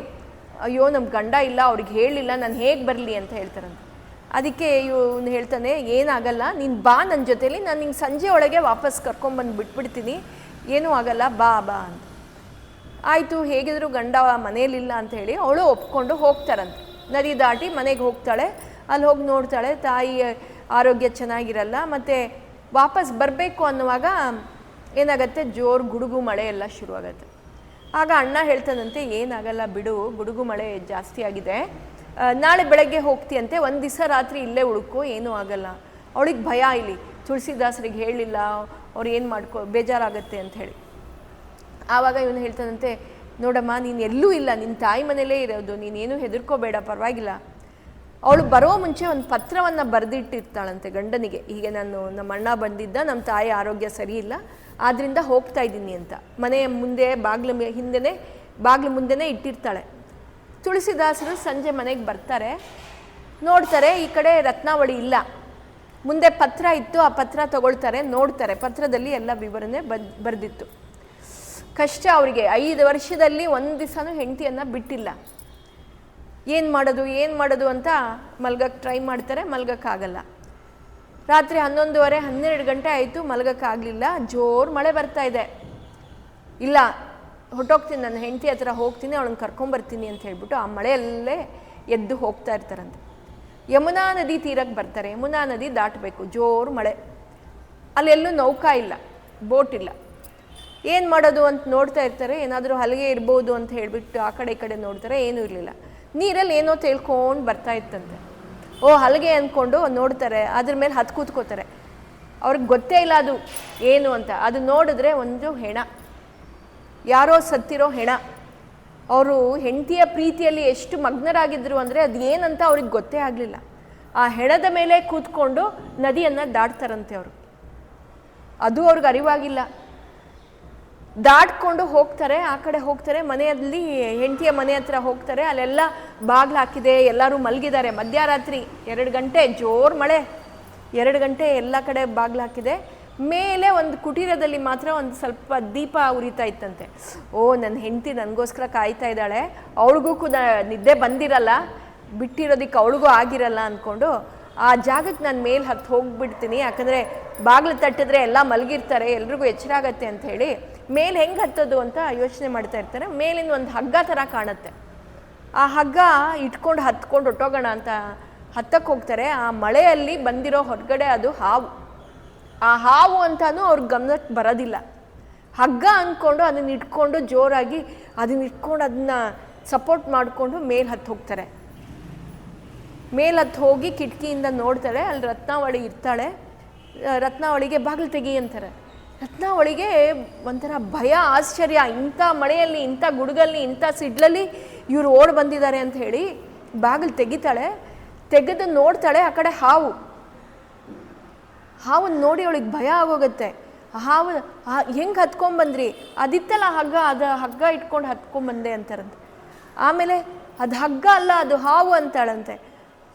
ಅಯ್ಯೋ ನಮ್ಮ ಗಂಡ ಇಲ್ಲ, ಅವ್ರಿಗೆ ಹೇಳಿಲ್ಲ, ನಾನು ಹೇಗೆ ಬರಲಿ ಅಂತ ಹೇಳ್ತಾರಂತೆ. ಅದಕ್ಕೆ ಇವನು ಹೇಳ್ತಾನೆ, ಏನಾಗಲ್ಲ, ನೀನು ಬಾ ನನ್ನ ಜೊತೇಲಿ, ನಾನು ನಿಂಗೆ ಸಂಜೆ ಒಳಗೆ ವಾಪಸ್ ಕರ್ಕೊಂಬಂದು ಬಿಟ್ಬಿಡ್ತೀನಿ, ಏನೂ ಆಗಲ್ಲ, ಬಾ ಅಂತ. ಆಯಿತು, ಹೇಗಿದ್ರು ಗಂಡ ಮನೇಲಿಲ್ಲ ಅಂತ ಹೇಳಿ ಅವಳು ಒಪ್ಕೊಂಡು ಹೋಗ್ತಾರಂತೆ. ನದಿ ದಾಟಿ ಮನೆಗೆ ಹೋಗ್ತಾಳೆ. ಅಲ್ಲಿ ಹೋಗಿ ನೋಡ್ತಾಳೆ, ತಾಯಿ ಆರೋಗ್ಯ ಚೆನ್ನಾಗಿರಲ್ಲ. ಮತ್ತು ವಾಪಸ್ ಬರಬೇಕು ಅನ್ನುವಾಗ ಏನಾಗುತ್ತೆ, ಜೋರು ಗುಡುಗು ಮಳೆ ಎಲ್ಲ ಶುರುವಾಗತ್ತೆ. ಆಗ ಅಣ್ಣ ಹೇಳ್ತಾನಂತೆ, ಏನಾಗಲ್ಲ ಬಿಡು, ಗುಡುಗು ಮಳೆ ಜಾಸ್ತಿ ಆಗಿದೆ, ನಾಳೆ ಬೆಳಗ್ಗೆ ಹೋಗ್ತೀಯಂತೆ, ಒಂದು ದಿವಸ ರಾತ್ರಿ ಇಲ್ಲೇ ಉಳ್ಕೊ, ಏನೂ ಆಗಲ್ಲ. ಅವಳಿಗೆ ಭಯ, ಇಲ್ಲಿ ತುಳಸಿದಾಸರಿಗೆ ಹೇಳಿಲ್ಲ, ಅವ್ರು ಏನು ಬೇಜಾರಾಗತ್ತೆ ಅಂತ ಹೇಳಿ. ಆವಾಗ ಇವನು ಹೇಳ್ತಾನಂತೆ, ನೋಡಮ್ಮ, ನೀನು ಎಲ್ಲೂ ಇಲ್ಲ, ನಿನ್ನ ತಾಯಿ ಮನೇಲೇ ಇರೋದು, ನೀನೇನು ಹೆದರ್ಕೋಬೇಡ, ಪರವಾಗಿಲ್ಲ. ಅವಳು ಬರೋ ಮುಂಚೆ ಒಂದು ಪತ್ರವನ್ನು ಬರೆದಿಟ್ಟಿರ್ತಾಳಂತೆ ಗಂಡನಿಗೆ, ಹೀಗೆ ನಮ್ಮ ಅಣ್ಣ ಬಂದಿದ್ದ, ನಮ್ಮ ತಾಯಿ ಆರೋಗ್ಯ ಸರಿ ಇಲ್ಲ, ಆದ್ದರಿಂದ ಹೋಗ್ತಾ ಇದ್ದೀನಿ ಅಂತ. ಮನೆಯ ಮುಂದೆ ಬಾಗಿಲು ಮುಂದೆನೇ ಇಟ್ಟಿರ್ತಾಳೆ. ತುಳಸಿದಾಸರು ಸಂಜೆ ಮನೆಗೆ ಬರ್ತಾರೆ, ನೋಡ್ತಾರೆ, ಈ ಕಡೆ ರತ್ನಾವಳಿ ಇಲ್ಲ. ಮುಂದೆ ಪತ್ರ ಇತ್ತು, ಆ ಪತ್ರ ತಗೊಳ್ತಾರೆ, ನೋಡ್ತಾರೆ, ಪತ್ರದಲ್ಲಿ ಎಲ್ಲ ವಿವರಣೆ ಬರೆದಿತ್ತು. ಕಷ್ಟ ಅವರಿಗೆ. 5 ವರ್ಷದಲ್ಲಿ ಒಂದು ದಿವಸನೂ ಹೆಂಡತಿಯನ್ನು ಬಿಟ್ಟಿಲ್ಲ. ಏನು ಮಾಡೋದು ಅಂತ ಮಲ್ಗಕ್ಕೆ ಟ್ರೈ ಮಾಡ್ತಾರೆ, ಮಲ್ಗಕ್ಕಾಗಲ್ಲ. ರಾತ್ರಿ 11:30 12 ಗಂಟೆ ಆಯಿತು, ಮಲ್ಗಕ್ಕಾಗಲಿಲ್ಲ. ಜೋರು ಮಳೆ ಬರ್ತಾ ಇದೆ. ಇಲ್ಲ, ಹೊಟ್ಟೋಗ್ತೀನಿ, ನನ್ನ ಹೆಂಡತಿ ಹತ್ರ ಹೋಗ್ತೀನಿ, ಅವಳನ್ನ ಕರ್ಕೊಂಬರ್ತೀನಿ ಅಂತ ಹೇಳ್ಬಿಟ್ಟು ಆ ಮಳೆಯಲ್ಲೇ ಎದ್ದು ಹೋಗ್ತಾ ಇರ್ತಾರಂತೆ. ಯಮುನಾ ನದಿ ತೀರಕ್ಕೆ ಬರ್ತಾರೆ. ಯಮುನಾ ನದಿ ದಾಟಬೇಕು, ಜೋರು ಮಳೆ. ಅಲ್ಲೆಲ್ಲೂ ನೌಕಾ ಇಲ್ಲ, ಬೋಟ್ ಇಲ್ಲ. ಏನು ಮಾಡೋದು ಅಂತ ನೋಡ್ತಾ ಇರ್ತಾರೆ. ಏನಾದರೂ ಹಲಗೆ ಇರ್ಬೋದು ಅಂತ ಹೇಳಿಬಿಟ್ಟು ಆ ಕಡೆ ಈ ಕಡೆ ನೋಡ್ತಾರೆ, ಏನೂ ಇರಲಿಲ್ಲ. ನೀರಲ್ಲಿ ಏನೋ ತೇಳ್ಕೊಂಡು ಬರ್ತಾ ಇತ್ತಂತೆ. ಓ, ಹಲಗೆ ಅಂದ್ಕೊಂಡು ನೋಡ್ತಾರೆ, ಅದ್ರ ಮೇಲೆ ಹತ್ತು ಕೂತ್ಕೋತಾರೆ. ಅವ್ರಿಗೆ ಗೊತ್ತೇ ಇಲ್ಲ ಅದು ಏನು ಅಂತ. ಅದು ನೋಡಿದ್ರೆ ಒಂದು ಹೆಣ, ಯಾರೋ ಸತ್ತಿರೋ ಹೆಣ. ಅವರು ಹೆಂಡತಿಯ ಪ್ರೀತಿಯಲ್ಲಿ ಎಷ್ಟು ಮಗ್ನರಾಗಿದ್ದರು ಅಂದರೆ ಅದು ಏನಂತ ಅವ್ರಿಗೆ ಗೊತ್ತೇ ಆಗಲಿಲ್ಲ. ಆ ಹೆಣದ ಮೇಲೆ ಕೂತ್ಕೊಂಡು ನದಿಯನ್ನು ದಾಟ್ತಾರಂತೆ ಅವರು. ಅದು ಅವ್ರಿಗೆ ಅರಿವಾಗಿಲ್ಲ. ದಾಟ್ಕೊಂಡು ಹೋಗ್ತಾರೆ, ಆ ಕಡೆ ಹೋಗ್ತಾರೆ, ಮನೆಯಲ್ಲಿ ಹೆಂಡತಿಯ ಮನೆ ಹತ್ರ ಹೋಗ್ತಾರೆ. ಅಲ್ಲೆಲ್ಲ ಬಾಗಿಲು ಹಾಕಿದೆ, ಎಲ್ಲರೂ ಮಲಗಿದ್ದಾರೆ. ಮಧ್ಯರಾತ್ರಿ 2 ಗಂಟೆ, ಜೋರು ಮಳೆ, 2 ಗಂಟೆ, ಎಲ್ಲ ಕಡೆ ಬಾಗಿಲು ಹಾಕಿದೆ. ಮೇಲೆ ಒಂದು ಕುಟೀರದಲ್ಲಿ ಮಾತ್ರ ಒಂದು ಸ್ವಲ್ಪ ದೀಪ ಉರಿತಾ ಇತ್ತಂತೆ. ಓ, ನನ್ನ ಹೆಂಡತಿ ನನಗೋಸ್ಕರ ಕಾಯ್ತಾ ಇದ್ದಾಳೆ, ಅವಳಿಗೂ ಕೂಡ ನಿದ್ದೆ ಬಂದಿರಲ್ಲ, ಬಿಟ್ಟಿರೋದಕ್ಕೆ ಅವಳಿಗೂ ಆಗಿರಲ್ಲ ಅಂದ್ಕೊಂಡು ಆ ಜಾಗಕ್ಕೆ ನಾನು ಮೇಲೆ ಹತ್ತು ಹೋಗ್ಬಿಡ್ತೀನಿ, ಯಾಕಂದರೆ ಬಾಗಿಲು ತಟ್ಟಿದ್ರೆ ಎಲ್ಲ ಮಲಗಿರ್ತಾರೆ, ಎಲ್ರಿಗೂ ಎಚ್ಚರ ಆಗತ್ತೆ ಅಂತ ಹೇಳಿ ಮೇಲೆ ಹೆಂಗೆ ಹತ್ತೋದು ಅಂತ ಯೋಚನೆ ಮಾಡ್ತಾ ಇರ್ತಾರೆ. ಮೇಲಿಂದ ಒಂದು ಹಗ್ಗ ಥರ ಕಾಣುತ್ತೆ. ಆ ಹಗ್ಗ ಇಟ್ಕೊಂಡು ಹತ್ಕೊಂಡು ಹೊಟ್ಟೋಗೋಣ ಅಂತ ಹತ್ತಕ್ಕೆ ಹೋಗ್ತಾರೆ. ಆ ಮಳೆಯಲ್ಲಿ ಬಂದಿರೋ ಹೊರಗಡೆ ಅದು ಹಾವು. ಆ ಹಾವು ಅಂತಾನು ಅವ್ರಿಗೆ ಗಮನಕ್ಕೆ ಬರೋದಿಲ್ಲ. ಹಗ್ಗ ಅಂದ್ಕೊಂಡು ಅದನ್ನ ಇಟ್ಕೊಂಡು ಜೋರಾಗಿ ಅದನ್ನ ಇಟ್ಕೊಂಡು ಅದನ್ನ ಸಪೋರ್ಟ್ ಮಾಡಿಕೊಂಡು ಮೇಲೆ ಹತ್ತು ಹೋಗ್ತಾರೆ. ಮೇಲೆ ಹತ್ತು ಹೋಗಿ ಕಿಟಕಿಯಿಂದ ನೋಡ್ತಾರೆ, ಅಲ್ಲಿ ರತ್ನಾವಳಿ ಇರ್ತಾಳೆ. ರತ್ನಾವಳಿಗೆ ಬಾಗಿಲು ತೆಗಿ ಅಂತಾರೆ. ರತ್ನಾವಳಿಗೆ ಒಂಥರ ಭಯ, ಆಶ್ಚರ್ಯ, ಇಂಥ ಮಳೆಯಲ್ಲಿ, ಇಂಥ ಗುಡುಗಲ್ಲಿ, ಇಂಥ ಸಿಡ್ಲಲ್ಲಿ ಇವ್ರು ಓಡಿ ಬಂದಿದ್ದಾರೆ ಅಂತ ಹೇಳಿ ಬಾಗಿಲು ತೆಗಿತಾಳೆ. ತೆಗೆದು ನೋಡ್ತಾಳೆ, ಆ ಕಡೆ ಹಾವು. ಹಾವನ್ನು ನೋಡಿ ಅವಳಿಗೆ ಭಯ ಆಗೋಗುತ್ತೆ. ಹಾವು ಹೆಂಗೆ ಹತ್ಕೊಂಡ್ಬಂದ್ರಿ? ಅದಿತ್ತಲ್ಲ ಹಗ್ಗ, ಅದು ಹಗ್ಗ ಇಟ್ಕೊಂಡು ಹತ್ಕೊಂಡ್ಬಂದೆ ಅಂತಾರಂತೆ. ಆಮೇಲೆ ಅದು ಹಗ್ಗ ಅಲ್ಲ, ಅದು ಹಾವು ಅಂತಾಳಂತೆ.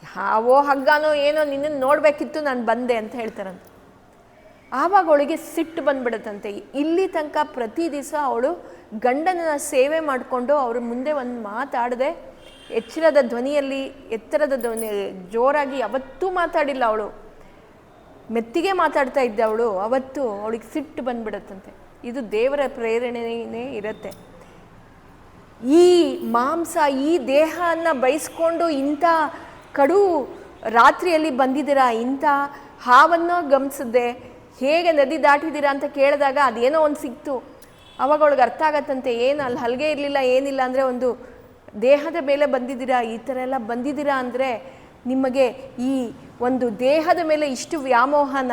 ಹಾವೋ ಹಗ್ಗನೋ ಏನೋ, ನಿನ್ನನ್ನು ನೋಡಬೇಕಿತ್ತು, ನಾನು ಬಂದೆ ಅಂತ ಹೇಳ್ತಾರಂತೆ. ಆವಾಗ ಅವಳಿಗೆ ಸಿಟ್ಟು ಬಂದ್ಬಿಡುತ್ತಂತೆ. ಇಲ್ಲಿ ತನಕ ಪ್ರತಿ ದಿವಸ ಅವಳು ಗಂಡನ ಸೇವೆ ಮಾಡಿಕೊಂಡು ಅವ್ರ ಮುಂದೆ ಒಂದು ಮಾತಾಡದೆ, ಎಚ್ಚರದ ಧ್ವನಿಯಲ್ಲಿ, ಎತ್ತರದ ಧ್ವನಿ, ಜೋರಾಗಿ ಯಾವತ್ತೂ ಮಾತಾಡಿಲ್ಲ ಅವಳು. ಮೆತ್ತಿಗೆ ಮಾತಾಡ್ತಾ ಇದ್ದೆ ಅವಳು. ಅವತ್ತು ಅವಳಿಗೆ ಸಿಟ್ಟು ಬಂದ್ಬಿಡತ್ತಂತೆ. ಇದು ದೇವರ ಪ್ರೇರಣೆನೇ ಇರುತ್ತೆ. ಈ ಮಾಂಸ, ಈ ದೇಹವನ್ನು ಬಯಸ್ಕೊಂಡು ಇಂಥ ಕಡು ರಾತ್ರಿಯಲ್ಲಿ ಬಂದಿದ್ದೀರಾ, ಇಂಥ ಹಾವನ್ನು ಗಮನಿಸಿದ್ದೆ, ಹೇಗೆ ನದಿ ದಾಟಿದ್ದೀರಾ ಅಂತ ಕೇಳಿದಾಗ ಅದೇನೋ ಒಂದು ಸಿಕ್ತು. ಅವಾಗ ಅವಳಿಗೆ ಅರ್ಥ ಆಗತ್ತಂತೆ, ಏನು ಅಲ್ಲಿ ಹಲ್ಗೆ ಇರಲಿಲ್ಲ, ಏನಿಲ್ಲ, ಅಂದರೆ ಒಂದು ದೇಹದ ಮೇಲೆ ಬಂದಿದ್ದೀರಾ, ಈ ಥರ ಎಲ್ಲ ಬಂದಿದ್ದೀರಾ ಅಂದರೆ ನಿಮಗೆ ಈ ಒಂದು ದೇಹದ ಮೇಲೆ ಇಷ್ಟು ವ್ಯಾಮೋಹನ,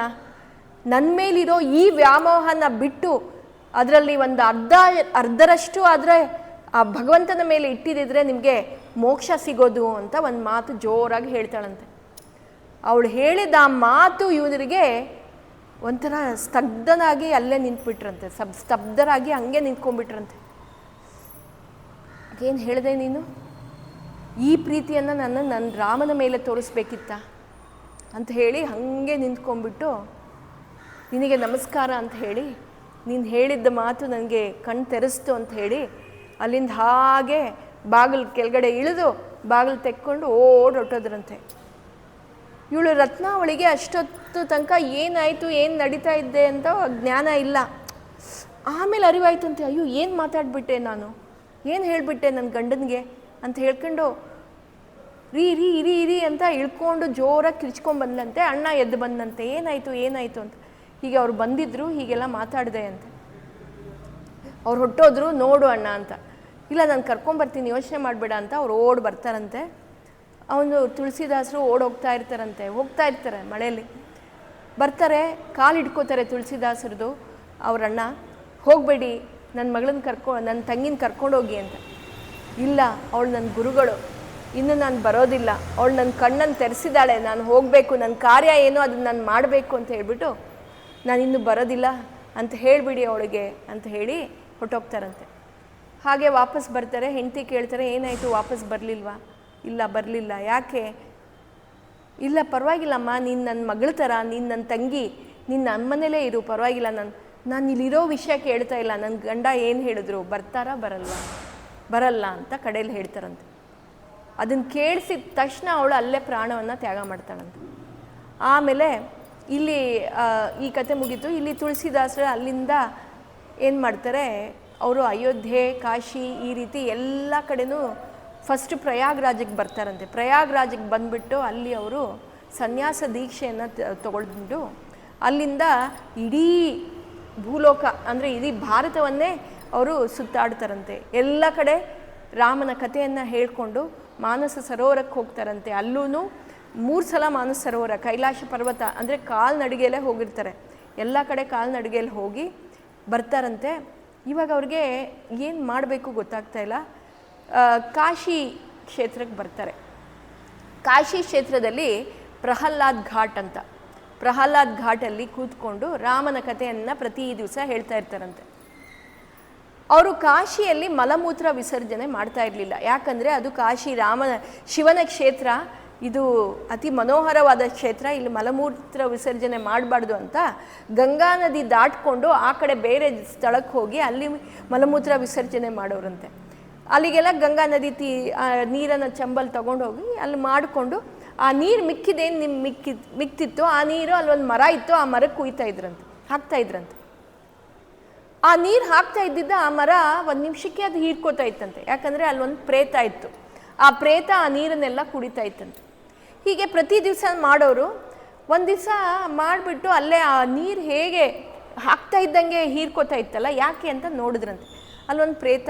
ನನ್ನ ಮೇಲಿರೋ ಈ ವ್ಯಾಮೋಹನ ಬಿಟ್ಟು ಅದರಲ್ಲಿ ಒಂದು ಅರ್ಧರಷ್ಟು ಆದರೆ ಆ ಭಗವಂತನ ಮೇಲೆ ಇಟ್ಟಿದ್ದಿದ್ರೆ ನಿಮಗೆ ಮೋಕ್ಷ ಸಿಗೋದು ಅಂತ ಒಂದು ಮಾತು ಜೋರಾಗಿ ಹೇಳ್ತಾಳಂತೆ. ಅವಳು ಹೇಳಿದ ಆ ಮಾತು ಇವನಿಗೆ ಒಂಥರ ಸ್ತಬ್ಧನಾಗಿ ಅಲ್ಲೇ ನಿಂತ್ಬಿಟ್ರಂತೆ. ಸ್ತಬ್ಧರಾಗಿ ಹಂಗೆ ನಿಂತ್ಕೊಂಡ್ಬಿಟ್ರಂತೆ. ಏನು ಹೇಳಿದೆ ನೀನು? ಈ ಪ್ರೀತಿಯನ್ನು ನನ್ನ ರಾಮನ ಮೇಲೆ ತೋರಿಸ್ಬೇಕಿತ್ತ ಅಂತ ಹೇಳಿ ಹಾಗೆ ನಿಂತ್ಕೊಂಡ್ಬಿಟ್ಟು, ನಿನಗೆ ನಮಸ್ಕಾರ ಅಂತ ಹೇಳಿ, ನೀನು ಹೇಳಿದ್ದ ಮಾತು ನನಗೆ ಕಣ್ಣು ತೆರೆಸ್ತು ಅಂತ ಹೇಳಿ ಅಲ್ಲಿಂದ ಹಾಗೆ ಬಾಗಿಲು ಕೆಳಗಡೆ ಇಳಿದು ಬಾಗಿಲು ತೆಕ್ಕೊಂಡು ಓಡೊಟ್ಟೋದ್ರಂತೆ. ಇವಳು ರತ್ನಾವಳಿಗೆ ಅಷ್ಟೊತ್ತು ತನಕ ಏನಾಯಿತು, ಏನು ನಡೀತಾ ಇದ್ದೆ ಅಂತ ಜ್ಞಾನ ಇಲ್ಲ. ಆಮೇಲೆ ಅರಿವಾಯ್ತಂತೆ, ಅಯ್ಯೋ ಏನು ಮಾತಾಡ್ಬಿಟ್ಟೆ ನಾನು, ಏನು ಹೇಳಿಬಿಟ್ಟೆ ನನ್ನ ಗಂಡನಿಗೆ ಅಂತ ಹೇಳ್ಕೊಂಡು ರೀ ರೀ ಇರಿ ಇರಿ ಅಂತ ಇಳ್ಕೊಂಡು ಜೋರಾಗಿ ಕಿರ್ಚ್ಕೊಂಡ್ಬಂದಂತೆ. ಅಣ್ಣ ಎದ್ದು ಬಂದಂತೆ, ಏನಾಯಿತು ಏನಾಯಿತು ಅಂತ. ಹೀಗೆ ಅವ್ರು ಬಂದಿದ್ರು, ಹೀಗೆಲ್ಲ ಮಾತಾಡಿದೆ ಅಂತ. ಅವ್ರು ಹೊಟ್ಟೋದ್ರು, ನೋಡು ಅಣ್ಣ ಅಂತ. ಇಲ್ಲ, ನಾನು ಕರ್ಕೊಂಬರ್ತೀನಿ, ಯೋಚನೆ ಮಾಡಬೇಡ ಅಂತ ಅವ್ರು ಓಡಿ ಬರ್ತಾರಂತೆ. ಅವನು ತುಳಸಿದಾಸರು ಹೋಗ್ತಾ ಇರ್ತಾರೆ ಮಳೆಯಲ್ಲಿ. ಬರ್ತಾರೆ, ಕಾಲು ಹಿಡ್ಕೋತಾರೆ ತುಳಸಿದಾಸರದು ಅವರಣ್ಣ. ಹೋಗಬೇಡಿ, ನನ್ನ ಮಗಳನ್ನ ನನ್ನ ತಂಗಿನ ಕರ್ಕೊಂಡೋಗಿ ಅಂತ. ಇಲ್ಲ, ಅವಳು ನನ್ನ ಗುರುಗಳು, ಇನ್ನು ನಾನು ಬರೋದಿಲ್ಲ, ಅವಳು ನನ್ನ ಕಣ್ಣನ್ನು ತೆರೆಸಿದಾಳೆ, ನಾನು ಹೋಗಬೇಕು, ನನ್ನ ಕಾರ್ಯ ಏನೋ ಅದನ್ನು ನಾನು ಮಾಡಬೇಕು ಅಂತ ಹೇಳ್ಬಿಟ್ಟು ನಾನು ಇನ್ನೂ ಬರೋದಿಲ್ಲ ಅಂತ ಹೇಳಿಬಿಡಿ ಅವಳಿಗೆ ಅಂತ ಹೇಳಿ ಹೊಟ್ಟೋಗ್ತಾರಂತೆ. ಹಾಗೆ ವಾಪಸ್ ಬರ್ತಾರೆ. ಹೆಂಡತಿ ಕೇಳ್ತಾರೆ, ಏನಾಯಿತು, ವಾಪಸ್ ಬರಲಿಲ್ವಾ? ಇಲ್ಲ, ಬರಲಿಲ್ಲ. ಯಾಕೆ? ಇಲ್ಲ, ಪರವಾಗಿಲ್ಲಮ್ಮ, ನೀನು ನನ್ನ ಮಗಳ ಥರ, ನೀನು ನನ್ನ ತಂಗಿ, ನೀನು ನನ್ನ ಮನೇಲೇ ಇರು, ಪರವಾಗಿಲ್ಲ, ನಾನು ಇಲ್ಲಿರೋ ವಿಷಯ ಕೇಳ್ತಾ ಇಲ್ಲ, ನನ್ನ ಗಂಡ ಏನು ಹೇಳಿದ್ರು, ಬರ್ತಾರಾ ಬರಲ್ವಾ? ಬರಲ್ಲ ಅಂತ ಕಡೆಯಲ್ಲಿ ಹೇಳ್ತಾರಂತೆ. ಅದನ್ನು ಕೇಳಿಸಿದ ತಕ್ಷಣ ಅವಳು ಅಲ್ಲೇ ಪ್ರಾಣವನ್ನು ತ್ಯಾಗ ಮಾಡ್ತಾಳಂತೆ. ಆಮೇಲೆ ಇಲ್ಲಿ ಈ ಕತೆ ಮುಗೀತು. ಇಲ್ಲಿ ತುಳಸಿದಾಸರು ಅಲ್ಲಿಂದ ಏನು ಮಾಡ್ತಾರೆ, ಅವರು ಅಯೋಧ್ಯೆ, ಕಾಶಿ, ಈ ರೀತಿ ಎಲ್ಲ ಕಡೆನೂ ಫಸ್ಟ್ ಪ್ರಯಾಗ್ರಾಜಿಗೆ ಬರ್ತಾರಂತೆ. ಪ್ರಯಾಗ್ರಾಜಿಗೆ ಬಂದುಬಿಟ್ಟು ಅಲ್ಲಿ ಅವರು ಸನ್ಯಾಸ ದೀಕ್ಷೆಯನ್ನು ತಗೊಳ್ಬಿಟ್ಟು ಅಲ್ಲಿಂದ ಇಡೀ ಭೂಲೋಕ ಅಂದರೆ ಇಡೀ ಭಾರತವನ್ನೇ ಅವರು ಸುತ್ತಾಡ್ತಾರಂತೆ. ಎಲ್ಲ ಕಡೆ ರಾಮನ ಕಥೆಯನ್ನು ಹೇಳಿಕೊಂಡು ಮಾನಸ ಸರೋವರಕ್ಕೆ ಹೋಗ್ತಾರಂತೆ. ಅಲ್ಲೂ 3 ಸಲ ಮಾನಸ ಸರೋವರ, ಕೈಲಾಶ ಪರ್ವತ ಅಂದರೆ ಕಾಲ್ನಡಿಗೆಯಲ್ಲೇ ಹೋಗಿರ್ತಾರೆ. ಎಲ್ಲ ಕಡೆ ಕಾಲ್ನಡಿಗೆಯಲ್ಲಿ ಹೋಗಿ ಬರ್ತಾರಂತೆ. ಇವಾಗ ಅವ್ರಿಗೆ ಏನು ಮಾಡಬೇಕು ಗೊತ್ತಾಗ್ತಾ ಇಲ್ಲ. ಕಾಶಿ ಕ್ಷೇತ್ರಕ್ಕೆ ಬರ್ತಾರೆ. ಕಾಶಿ ಕ್ಷೇತ್ರದಲ್ಲಿ ಪ್ರಹ್ಲಾದ್ ಘಾಟ್ ಅಂತ, ಪ್ರಹ್ಲಾದ್ ಘಾಟಲ್ಲಿ ಕೂತ್ಕೊಂಡು ರಾಮನ ಕಥೆಯನ್ನು ಪ್ರತಿ ದಿವಸ ಹೇಳ್ತಾ ಇರ್ತಾರಂತೆ. ಅವರು ಕಾಶಿಯಲ್ಲಿ ಮಲಮೂತ್ರ ವಿಸರ್ಜನೆ ಮಾಡ್ತಾ ಇರಲಿಲ್ಲ. ಯಾಕಂದರೆ ಅದು ಕಾಶಿ ಶಿವನ ಕ್ಷೇತ್ರ, ಇದು ಅತಿ ಮನೋಹರವಾದ ಕ್ಷೇತ್ರ, ಇಲ್ಲಿ ಮಲಮೂತ್ರ ವಿಸರ್ಜನೆ ಮಾಡಬಾರ್ದು ಅಂತ ಗಂಗಾ ನದಿ ದಾಟ್ಕೊಂಡು ಆ ಕಡೆ ಬೇರೆ ಸ್ಥಳಕ್ಕೆ ಹೋಗಿ ಅಲ್ಲಿ ಮಲಮೂತ್ರ ವಿಸರ್ಜನೆ ಮಾಡೋರಂತೆ. ಅಲ್ಲಿಗೆಲ್ಲ ಗಂಗಾ ನದಿ ನೀರನ್ನು ಚಂಬಲ್ ತೊಗೊಂಡೋಗಿ ಅಲ್ಲಿ ಮಾಡಿಕೊಂಡು ಆ ನೀರು ಮಿಕ್ಕಿದೇನು ಮಿಕ್ತಿತ್ತು ಆ ನೀರು ಅಲ್ಲೊಂದು ಮರ ಇತ್ತು, ಆ ಮರಕ್ಕೆ ಹಾಕ್ತಾ ಇದ್ರಂತೆ. ಆ ನೀರು ಹಾಕ್ತಾ ಇದ್ದಿದ್ದ ಆ ಮರ ಒಂದು ನಿಮಿಷಕ್ಕೆ ಅದು ಹೀರ್ಕೋತಾ ಇತ್ತಂತೆ. ಯಾಕಂದರೆ ಅಲ್ಲೊಂದು ಪ್ರೇತ ಇತ್ತು, ಆ ಪ್ರೇತ ಆ ನೀರನ್ನೆಲ್ಲ ಕುಡಿತಾ ಇತ್ತಂತೆ. ಹೀಗೆ ಪ್ರತಿ ದಿವಸ ಮಾಡೋರು ಒಂದು ದಿವಸ ಮಾಡಿಬಿಟ್ಟು ಅಲ್ಲೇ ಆ ನೀರು ಹೇಗೆ ಹಾಕ್ತಾ ಇದ್ದಂಗೆ ಹೀರ್ಕೋತಾ ಇತ್ತಲ್ಲ, ಯಾಕೆ ಅಂತ ನೋಡಿದ್ರಂತೆ. ಅಲ್ಲೊಂದು ಪ್ರೇತ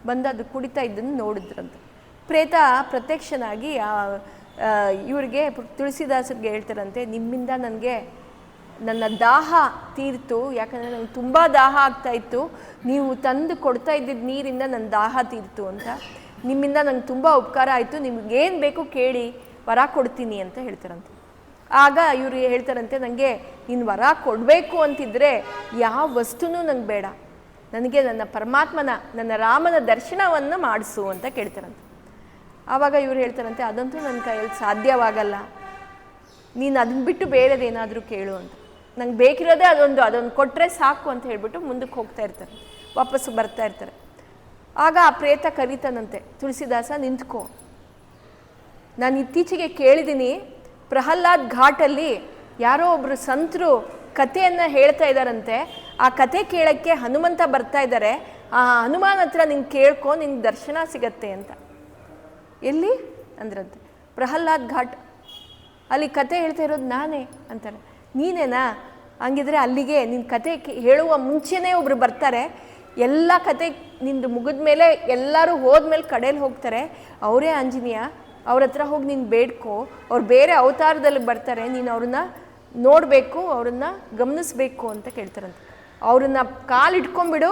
ಬಂದು ಅದು ಕುಡಿತಾ ಇದ್ದನ್ನು ನೋಡಿದ್ರಂತೆ. ಪ್ರೇತ ಪ್ರತ್ಯಕ್ಷನಾಗಿ ಇವ್ರಿಗೆ ತುಳಸಿದಾಸರಿಗೆ ಹೇಳ್ತಾರಂತೆ, ನಿಮ್ಮಿಂದ ನನಗೆ ನನ್ನ ದಾಹ ತೀರ್ತು, ಯಾಕಂದರೆ ನನಗೆ ತುಂಬ ದಾಹ ಆಗ್ತಾಯಿತ್ತು, ನೀವು ತಂದು ಕೊಡ್ತಾ ಇದ್ದಿದ್ದ ನೀರಿಂದ ನನ್ನ ದಾಹ ತೀರ್ತು ಅಂತ, ನಿಮ್ಮಿಂದ ನಂಗೆ ತುಂಬ ಉಪಕಾರ ಆಯಿತು, ನಿಮಗೇನು ಬೇಕು ಕೇಳಿ ವರ ಕೊಡ್ತೀನಿ ಅಂತ ಹೇಳ್ತಾರಂತೆ. ಆಗ ಇವರು ಹೇಳ್ತಾರಂತೆ, ನನಗೆ ನೀನು ವರ ಕೊಡಬೇಕು ಅಂತಿದ್ರೆ ಯಾವ ವಸ್ತುನೂ ನಂಗೆ ಬೇಡ, ನನಗೆ ನನ್ನ ಪರಮಾತ್ಮನ ನನ್ನ ರಾಮನ ದರ್ಶನವನ್ನು ಮಾಡಿಸು ಅಂತ ಕೇಳ್ತಾರಂತೆ. ಆವಾಗ ಇವ್ರು ಹೇಳ್ತಾರಂತೆ, ಅದಂತೂ ನನ್ನ ಕೈಯಲ್ಲಿ ಸಾಧ್ಯವಾಗಲ್ಲ, ನೀನು ಅದನ್ನ ಬಿಟ್ಟು ಬೇರೆದೇನಾದರೂ ಕೇಳು ಅಂತ, ನಂಗೆ ಬೇಕಿರೋದೇ ಅದೊಂದು ಕೊಟ್ಟರೆ ಸಾಕು ಅಂತ ಹೇಳ್ಬಿಟ್ಟು ಮುಂದಕ್ಕೆ ಹೋಗ್ತಾ ಇರ್ತಾರೆ, ವಾಪಸ್ಸು ಬರ್ತಾ ಇರ್ತಾರೆ. ಆಗ ಆ ಪ್ರೇತ ಕರೀತಾನಂತೆ, ತುಳಸಿದಾಸ ನಿಂತ್ಕೋ, ನಾನು ಇತ್ತೀಚೆಗೆ ಕೇಳಿದ್ದೀನಿ ಪ್ರಹ್ಲಾದ್ ಘಾಟಲ್ಲಿ ಯಾರೋ ಒಬ್ಬರು ಸಂತರು ಕಥೆಯನ್ನು ಹೇಳ್ತಾ ಇದ್ದಾರಂತೆ, ಆ ಕತೆ ಕೇಳೋಕ್ಕೆ ಹನುಮಂತ ಬರ್ತಾ ಇದ್ದಾರೆ, ಆ ಹನುಮಾನ್ ಹತ್ರ ನಿಂಗೆ ಕೇಳ್ಕೊ, ನಿಂಗೆ ದರ್ಶನ ಸಿಗತ್ತೆ ಅಂತ. ಎಲ್ಲಿ ಅಂದ್ರಂತೆ, ಪ್ರಹ್ಲಾದ್ ಘಾಟ್, ಅಲ್ಲಿ ಕತೆ ಹೇಳ್ತಾ ಇರೋದು ನಾನೇ ಅಂತಾರೆ. ನೀನೇನಾ? ಹಂಗಿದ್ರೆ ಅಲ್ಲಿಗೆ ನಿನ್ನ ಕತೆ ಹೇಳುವ ಮುಂಚೆನೇ ಒಬ್ರು ಬರ್ತಾರೆ, ಎಲ್ಲ ಕತೆ ನಿಂದು ಮುಗಿದ ಮೇಲೆ ಎಲ್ಲರೂ ಹೋದ್ಮೇಲೆ ಕಡೆಯಲ್ಲಿ ಹೋಗ್ತಾರೆ, ಅವರೇ ಆಂಜನೇಯ, ಅವ್ರ ಹತ್ರ ಹೋಗಿ ನೀನು ಬೇಡ್ಕೊ, ಅವ್ರು ಬೇರೆ ಅವತಾರದಲ್ಲಿ ಬರ್ತಾರೆ, ನೀನು ಅವ್ರನ್ನ ನೋಡಬೇಕು, ಅವ್ರನ್ನ ಗಮನಿಸ್ಬೇಕು ಅಂತ ಕೇಳ್ತಾರಂತೆ. ಅವ್ರನ್ನ ಕಾಲಿಟ್ಕೊಂಡ್ಬಿಡು,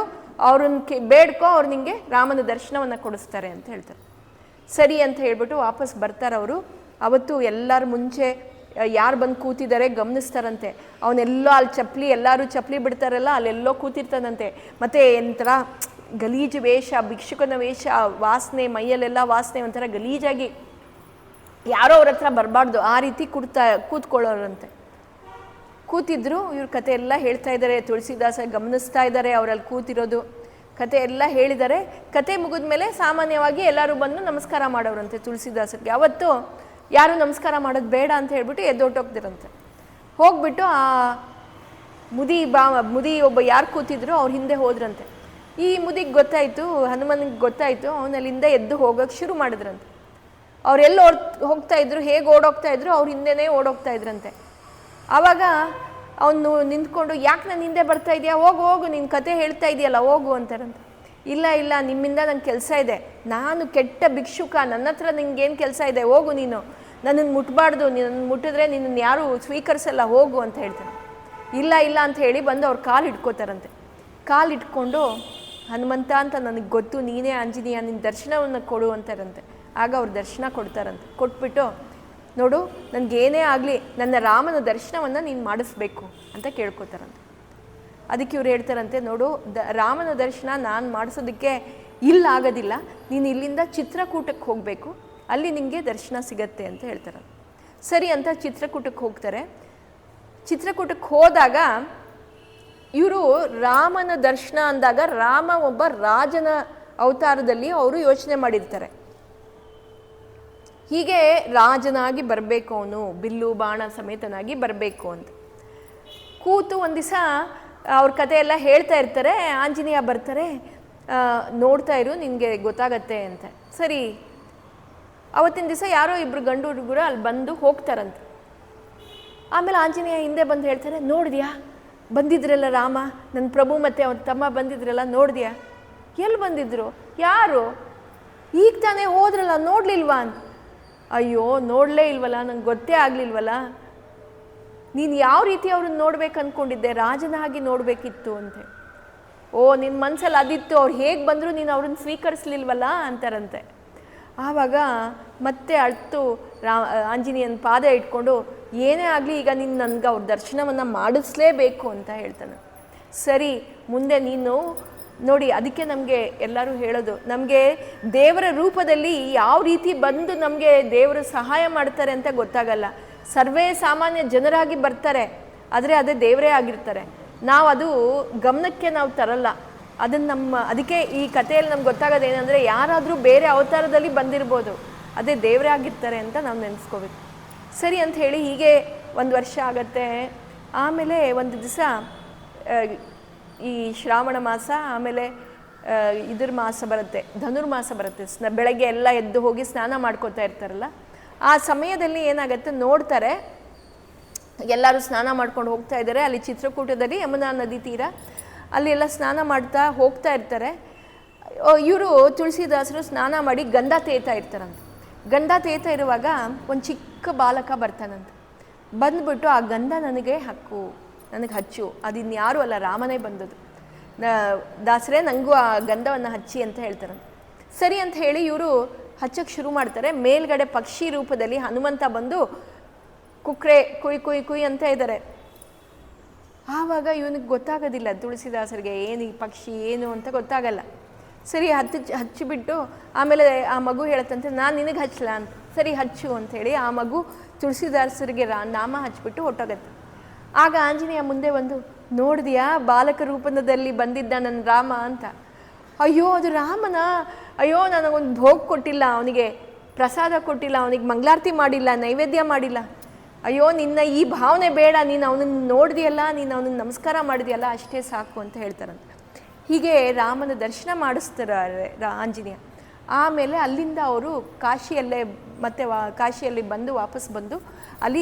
ಅವ್ರನ್ನ ಬೇಡ್ಕೊ, ಅವ್ರು ನಿಮಗೆ ರಾಮನ ದರ್ಶನವನ್ನು ಕೊಡಿಸ್ತಾರೆ ಅಂತ ಹೇಳ್ತಾರೆ. ಸರಿ ಅಂತ ಹೇಳ್ಬಿಟ್ಟು ವಾಪಸ್ ಬರ್ತಾರೆ ಅವರು. ಅವತ್ತು ಎಲ್ಲರ ಮುಂಚೆ ಯಾರು ಬಂದು ಕೂತಿದ್ದಾರೆ ಗಮನಿಸ್ತಾರಂತೆ. ಅವನೆಲ್ಲೋ ಅಲ್ಲಿ ಎಲ್ಲರೂ ಚಪ್ಪಲಿ ಬಿಡ್ತಾರಲ್ಲ ಅಲ್ಲೆಲ್ಲೋ ಕೂತಿರ್ತಾನಂತೆ. ಮತ್ತು ಒಂಥರ ಗಲೀಜು ವೇಷ, ಭಿಕ್ಷುಕನ ವೇಷ, ವಾಸನೆ, ಮೈಯಲ್ಲೆಲ್ಲ ವಾಸನೆ, ಒಂಥರ ಗಲೀಜಾಗಿ, ಯಾರೋ ಅವ್ರ ಹತ್ರ ಬರಬಾರ್ದು ಆ ರೀತಿ ಕೂತ್ಕೊಳ್ಳೋರಂತೆ. ಕೂತಿದ್ರು, ಇವ್ರ ಕತೆ ಎಲ್ಲ ಹೇಳ್ತಾ ಇದ್ದಾರೆ, ತುಳಸಿದಾಸ ಗಮನಿಸ್ತಾ ಇದ್ದಾರೆ ಅವರಲ್ಲಿ ಕೂತಿರೋದು, ಕತೆ ಎಲ್ಲ ಹೇಳಿದ್ದಾರೆ. ಕತೆ ಮುಗಿದ್ಮೇಲೆ ಸಾಮಾನ್ಯವಾಗಿ ಎಲ್ಲರೂ ಬಂದು ನಮಸ್ಕಾರ ಮಾಡೋರಂತೆ ತುಳಸಿದಾಸರಿಗೆ. ಅವತ್ತು ಯಾರು ನಮಸ್ಕಾರ ಮಾಡೋದು ಬೇಡ ಅಂತ ಹೇಳ್ಬಿಟ್ಟು ಎದ್ದೊಟ್ಟೋಗ್ತಿರಂತೆ. ಹೋಗ್ಬಿಟ್ಟು ಆ ಮುದಿ ಒಬ್ಬ ಯಾರು ಕೂತಿದ್ರು ಅವ್ರ ಹಿಂದೆ ಹೋದ್ರಂತೆ. ಈ ಮುದಿಗೆ ಗೊತ್ತಾಯಿತು, ಹನುಮನಿಗೆ ಗೊತ್ತಾಯಿತು, ಅವನಲ್ಲಿಂದ ಎದ್ದು ಹೋಗೋಕ್ಕೆ ಶುರು ಮಾಡಿದ್ರಂತೆ. ಅವರೆಲ್ಲ ಹೋಗ್ತಾ ಇದ್ರು, ಹೇಗೆ ಓಡೋಗ್ತಾ ಇದ್ರು ಅವ್ರ ಹಿಂದೆನೇ ಓಡೋಗ್ತಾ ಇದ್ರಂತೆ. ಆವಾಗ ಅವನು ನಿಂತ್ಕೊಂಡು, ಯಾಕೆ ನಾನು ಹಿಂದೆ ಬರ್ತಾ ಇದೆಯಾ, ಹೋಗು ನಿನ್ನ ಕತೆ ಹೇಳ್ತಾ ಇದೆಯಲ್ಲ ಹೋಗು ಅಂತಾರಂತೆ. ಇಲ್ಲ ನಿಮ್ಮಿಂದ ನಂಗೆ ಕೆಲಸ ಇದೆ, ನಾನು ಕೆಟ್ಟ ಭಿಕ್ಷುಕ, ನನ್ನ ಹತ್ರ ನಿಂಗೇನು ಕೆಲಸ ಇದೆ, ಹೋಗು ನೀನು, ನನ್ನನ್ನು ಮುಟ್ಬಾರ್ದು, ನಿನ್ನನ್ನು ಮುಟ್ಟಿದ್ರೆ ನಿನ್ನನ್ನು ಯಾರೂ ಸ್ವೀಕರಿಸಲ್ಲ, ಹೋಗು ಅಂತ ಹೇಳ್ತಾನೆ. ಇಲ್ಲ ಅಂತ ಹೇಳಿ ಬಂದು ಅವ್ರು ಕಾಲು ಇಟ್ಕೋತಾರಂತೆ. ಕಾಲು ಇಟ್ಕೊಂಡು, ಹನುಮಂತ ಅಂತ ನನಗೆ ಗೊತ್ತು, ನೀನೇ ಆಂಜನೇಯ, ನಿನ್ನ ದರ್ಶನವನ್ನು ಕೊಡು ಅಂತಾರಂತೆ. ಆಗ ಅವ್ರು ದರ್ಶನ ಕೊಡ್ತಾರಂತೆ. ಕೊಟ್ಬಿಟ್ಟು, ನೋಡು ನನಗೇನೇ ಆಗಲಿ ನನ್ನ ರಾಮನ ದರ್ಶನವನ್ನು ನೀನು ಮಾಡಿಸ್ಬೇಕು ಅಂತ ಕೇಳ್ಕೊತಾರಂತೆ. ಅದಕ್ಕೆ ಇವ್ರು ಹೇಳ್ತಾರಂತೆ, ನೋಡು ರಾಮನ ದರ್ಶನ ನಾನು ಮಾಡಿಸೋದಕ್ಕೆ ಆಗೋದಿಲ್ಲ, ನೀನು ಇಲ್ಲಿಂದ ಚಿತ್ರಕೂಟಕ್ಕೆ ಹೋಗಬೇಕು, ಅಲ್ಲಿ ನಿನಗೆ ದರ್ಶನ ಸಿಗತ್ತೆ ಅಂತ ಹೇಳ್ತಾರೆ. ಸರಿ ಅಂತ ಚಿತ್ರಕೂಟಕ್ಕೆ ಹೋಗ್ತಾರೆ. ಚಿತ್ರಕೂಟಕ್ಕೆ ಹೋದಾಗ ಇವರು ರಾಮನ ದರ್ಶನ ಅಂದಾಗ ರಾಮ ಒಬ್ಬ ರಾಜನ ಅವತಾರದಲ್ಲಿ ಅವರು ಯೋಚನೆ ಮಾಡಿರ್ತಾರೆ. ಹೀಗೆ ರಾಜನಾಗಿ ಬರಬೇಕು, ಅವನು ಬಿಲ್ಲು ಬಾಣ ಸಮೇತನಾಗಿ ಬರಬೇಕು ಅಂತ ಕೂತು ಒಂದು ದಿವಸ ಅವ್ರ ಕತೆ ಎಲ್ಲ ಹೇಳ್ತಾ ಇರ್ತಾರೆ. ಆಂಜನೇಯ ಬರ್ತಾರೆ, ನೋಡ್ತಾ ಇರು ನಿನಗೆ ಗೊತ್ತಾಗತ್ತೆ ಅಂತ. ಸರಿ, ಅವತ್ತಿನ ದಿವಸ ಯಾರೋ ಇಬ್ಬರು ಗಂಡು ಹುಡುಗರು ಅಲ್ಲಿ ಬಂದು ಹೋಗ್ತಾರಂತೆ. ಆಮೇಲೆ ಆಂಜನೇಯ ಹಿಂದೆ ಬಂದು ಹೇಳ್ತಾರೆ, ನೋಡಿದ್ಯಾ ಬಂದಿದ್ರಲ್ಲ ರಾಮ, ನನ್ನ ಪ್ರಭು ಮತ್ತು ಅವ್ರ ತಮ್ಮ ಬಂದಿದ್ರಲ್ಲ, ನೋಡಿದ್ಯಾ? ಎಲ್ಲಿ ಬಂದಿದ್ರು? ಯಾರು? ಈಗ ತಾನೇ ಹೋದ್ರಲ್ಲ, ನೋಡಲಿಲ್ವಾ ಅಂತ. ಅಯ್ಯೋ ನೋಡಲೇ ಇಲ್ವಲ್ಲ, ನಂಗೆ ಗೊತ್ತೇ ಆಗಲಿಲ್ವಲ್ಲ. ನೀನು ಯಾವ ರೀತಿ ಅವ್ರನ್ನ ನೋಡ್ಬೇಕು ಅಂದ್ಕೊಂಡಿದ್ದೆ, ರಾಜನಾಗಿ ನೋಡಬೇಕಿತ್ತು ಅಂತ. ಓ ನಿನ್ನ ಮನಸ್ಸಲ್ಲಿ ಅದಿತ್ತು, ಅವ್ರು ಹೇಗೆ ಬಂದರೂ ನೀನು ಅವ್ರನ್ನ ಸ್ವೀಕರಿಸಲಿಲ್ವಲ್ಲ ಅಂತಾರಂತೆ. ಆವಾಗ ಮತ್ತೆ ಅಳ್ತು ಆಂಜನೇಯನ ಪಾದ ಇಟ್ಕೊಂಡು, ಏನೇ ಆಗಲಿ ಈಗ ನೀನು ನನಗೆ ಅವ್ರ ದರ್ಶನವನ್ನು ಮಾಡಿಸ್ಲೇಬೇಕು ಅಂತ ಹೇಳ್ತಾನೆ. ಸರಿ, ಮುಂದೆ ನೀನು ನೋಡಿ, ಅದಕ್ಕೆ ನಮಗೆ ಎಲ್ಲರೂ ಹೇಳೋದು, ನಮಗೆ ದೇವರ ರೂಪದಲ್ಲಿ ಯಾವ ರೀತಿ ಬಂದು ನಮಗೆ ದೇವರು ಸಹಾಯ ಮಾಡ್ತಾರೆ ಅಂತ ಗೊತ್ತಾಗಲ್ಲ. ಸರ್ವೇ ಸಾಮಾನ್ಯ ಜನರಾಗಿ ಬರ್ತಾರೆ, ಆದರೆ ಅದೇ ದೇವರೇ ಆಗಿರ್ತಾರೆ. ನಾವು ಅದು ಗಮನಕ್ಕೆ ನಾವು ತರಲ್ಲ. ಅದನ್ನು ಅದಕ್ಕೆ ಈ ಕಥೆಯಲ್ಲಿ ನಮ್ಗೆ ಗೊತ್ತಾಗೋದು ಏನಂದರೆ, ಯಾರಾದರೂ ಬೇರೆ ಅವತಾರದಲ್ಲಿ ಬಂದಿರ್ಬೋದು, ಅದೇ ದೇವರೇ ಆಗಿರ್ತಾರೆ ಅಂತ ನಾವು ನೆನೆಸ್ಕೋಬೇಕು. ಸರಿ ಅಂತ ಹೇಳಿ ಹೀಗೆ 1 ವರ್ಷ ಆಗತ್ತೆ. ಆಮೇಲೆ ಒಂದು ದಿವಸ ಈ ಶ್ರಾವಣ ಮಾಸ, ಆಮೇಲೆ ಇದ್ರ ಮಾಸ ಬರುತ್ತೆ, ಧನುರ್ಮಾಸ ಬರುತ್ತೆ. ಬೆಳಗ್ಗೆ ಎಲ್ಲ ಎದ್ದು ಹೋಗಿ ಸ್ನಾನ ಮಾಡ್ಕೋತಾ ಇರ್ತಾರಲ್ಲ, ಆ ಸಮಯದಲ್ಲಿ ಏನಾಗುತ್ತೆ ನೋಡ್ತಾರೆ, ಎಲ್ಲರೂ ಸ್ನಾನ ಮಾಡ್ಕೊಂಡು ಹೋಗ್ತಾ ಇದ್ದಾರೆ. ಅಲ್ಲಿ ಚಿತ್ರಕೂಟದಲ್ಲಿ ಯಮುನಾ ನದಿ ತೀರ, ಅಲ್ಲಿ ಎಲ್ಲ ಸ್ನಾನ ಮಾಡ್ತಾ ಹೋಗ್ತಾ ಇರ್ತಾರೆ. ಇವರು ತುಳಸಿದಾಸರು ಸ್ನಾನ ಮಾಡಿ ಗಂಧ ತೇಯ್ತಾ ಇರ್ತಾರಂತ. ಗಂಧ ತೇಯ್ತಾ ಇರುವಾಗ ಒಂದು ಚಿಕ್ಕ ಬಾಲಕ ಬರ್ತಾನಂತೆ. ಬಂದ್ಬಿಟ್ಟು ಆ ಗಂಧ ನನಗೆ ನನಗೆ ಹಚ್ಚು, ಅದಿನ್ಯಾರೂ ಅಲ್ಲ, ರಾಮನೇ ಬಂದದ್ದು. ದಾಸರೇ ನನಗೂ ಆ ಗಂಧವನ್ನು ಹಚ್ಚಿ ಅಂತ ಹೇಳ್ತಾರಂತೆ. ಸರಿ ಅಂತ ಹೇಳಿ ಇವರು ಹಚ್ಚಕ್ಕೆ ಶುರು ಮಾಡ್ತಾರೆ. ಮೇಲ್ಗಡೆ ಪಕ್ಷಿ ರೂಪದಲ್ಲಿ ಹನುಮಂತ ಬಂದು ಕುಕ್ರೆ ಕುಯ್ ಕುಯ್ ಕುಯ್ ಅಂತ ಇದ್ದಾರೆ. ಆವಾಗ ಇವನಿಗೆ ಗೊತ್ತಾಗೋದಿಲ್ಲ, ತುಳಸಿದಾಸರಿಗೆ ಏನು ಈ ಪಕ್ಷಿ ಏನು ಅಂತ ಗೊತ್ತಾಗಲ್ಲ. ಸರಿ ಹಚ್ಚಿಬಿಟ್ಟು ಆಮೇಲೆ ಆ ಮಗು ಹೇಳುತ್ತಂತೆ, ನಾನು ನಿನಗೆ ಹಚ್ಚಲಾ ಅಂತ. ಸರಿ ಹಚ್ಚು ಅಂಥೇಳಿ ಆ ಮಗು ತುಳಸಿದಾಸರಿಗೆ ನಾಮ ಹಚ್ಬಿಟ್ಟು ಹೊಟ್ಟೋಗತ್ತೆ. ಆಗ ಆಂಜನೇಯ ಮುಂದೆ ಬಂದು, ನೋಡಿದ್ಯಾ ಬಾಲಕ ರೂಪದಲ್ಲಿ ಬಂದಿದ್ದ ನನ್ನ ರಾಮ ಅಂತ. ಅಯ್ಯೋ ಅದು ರಾಮನ, ಅಯ್ಯೋ ನನಗೊಂದು ಭೋಗ ಕೊಟ್ಟಿಲ್ಲ, ಅವನಿಗೆ ಪ್ರಸಾದ ಕೊಟ್ಟಿಲ್ಲ, ಅವನಿಗೆ ಮಂಗಳಾರತಿ ಮಾಡಿಲ್ಲ, ನೈವೇದ್ಯ ಮಾಡಿಲ್ಲ. ಅಯ್ಯೋ ನಿನ್ನ ಈ ಭಾವನೆ ಬೇಡ, ನೀನು ಅವನನ್ನು ನೋಡಿದೆಯಲ್ಲ, ನೀನು ಅವನಿಗೆ ನಮಸ್ಕಾರ ಮಾಡಿದೆಯಲ್ಲ, ಅಷ್ಟೇ ಸಾಕು ಅಂತ ಹೇಳ್ತಾರಂತೆ. ಹೀಗೆ ರಾಮನ ದರ್ಶನ ಮಾಡಿಸ್ತಾರೆ ಆಂಜನೇಯ. ಆಮೇಲೆ ಅಲ್ಲಿಂದ ಅವರು ಕಾಶಿಯಲ್ಲೇ ಮತ್ತೆ ಕಾಶಿಯಲ್ಲಿ ಬಂದು ವಾಪಸ್ ಬಂದು ಅಲ್ಲಿ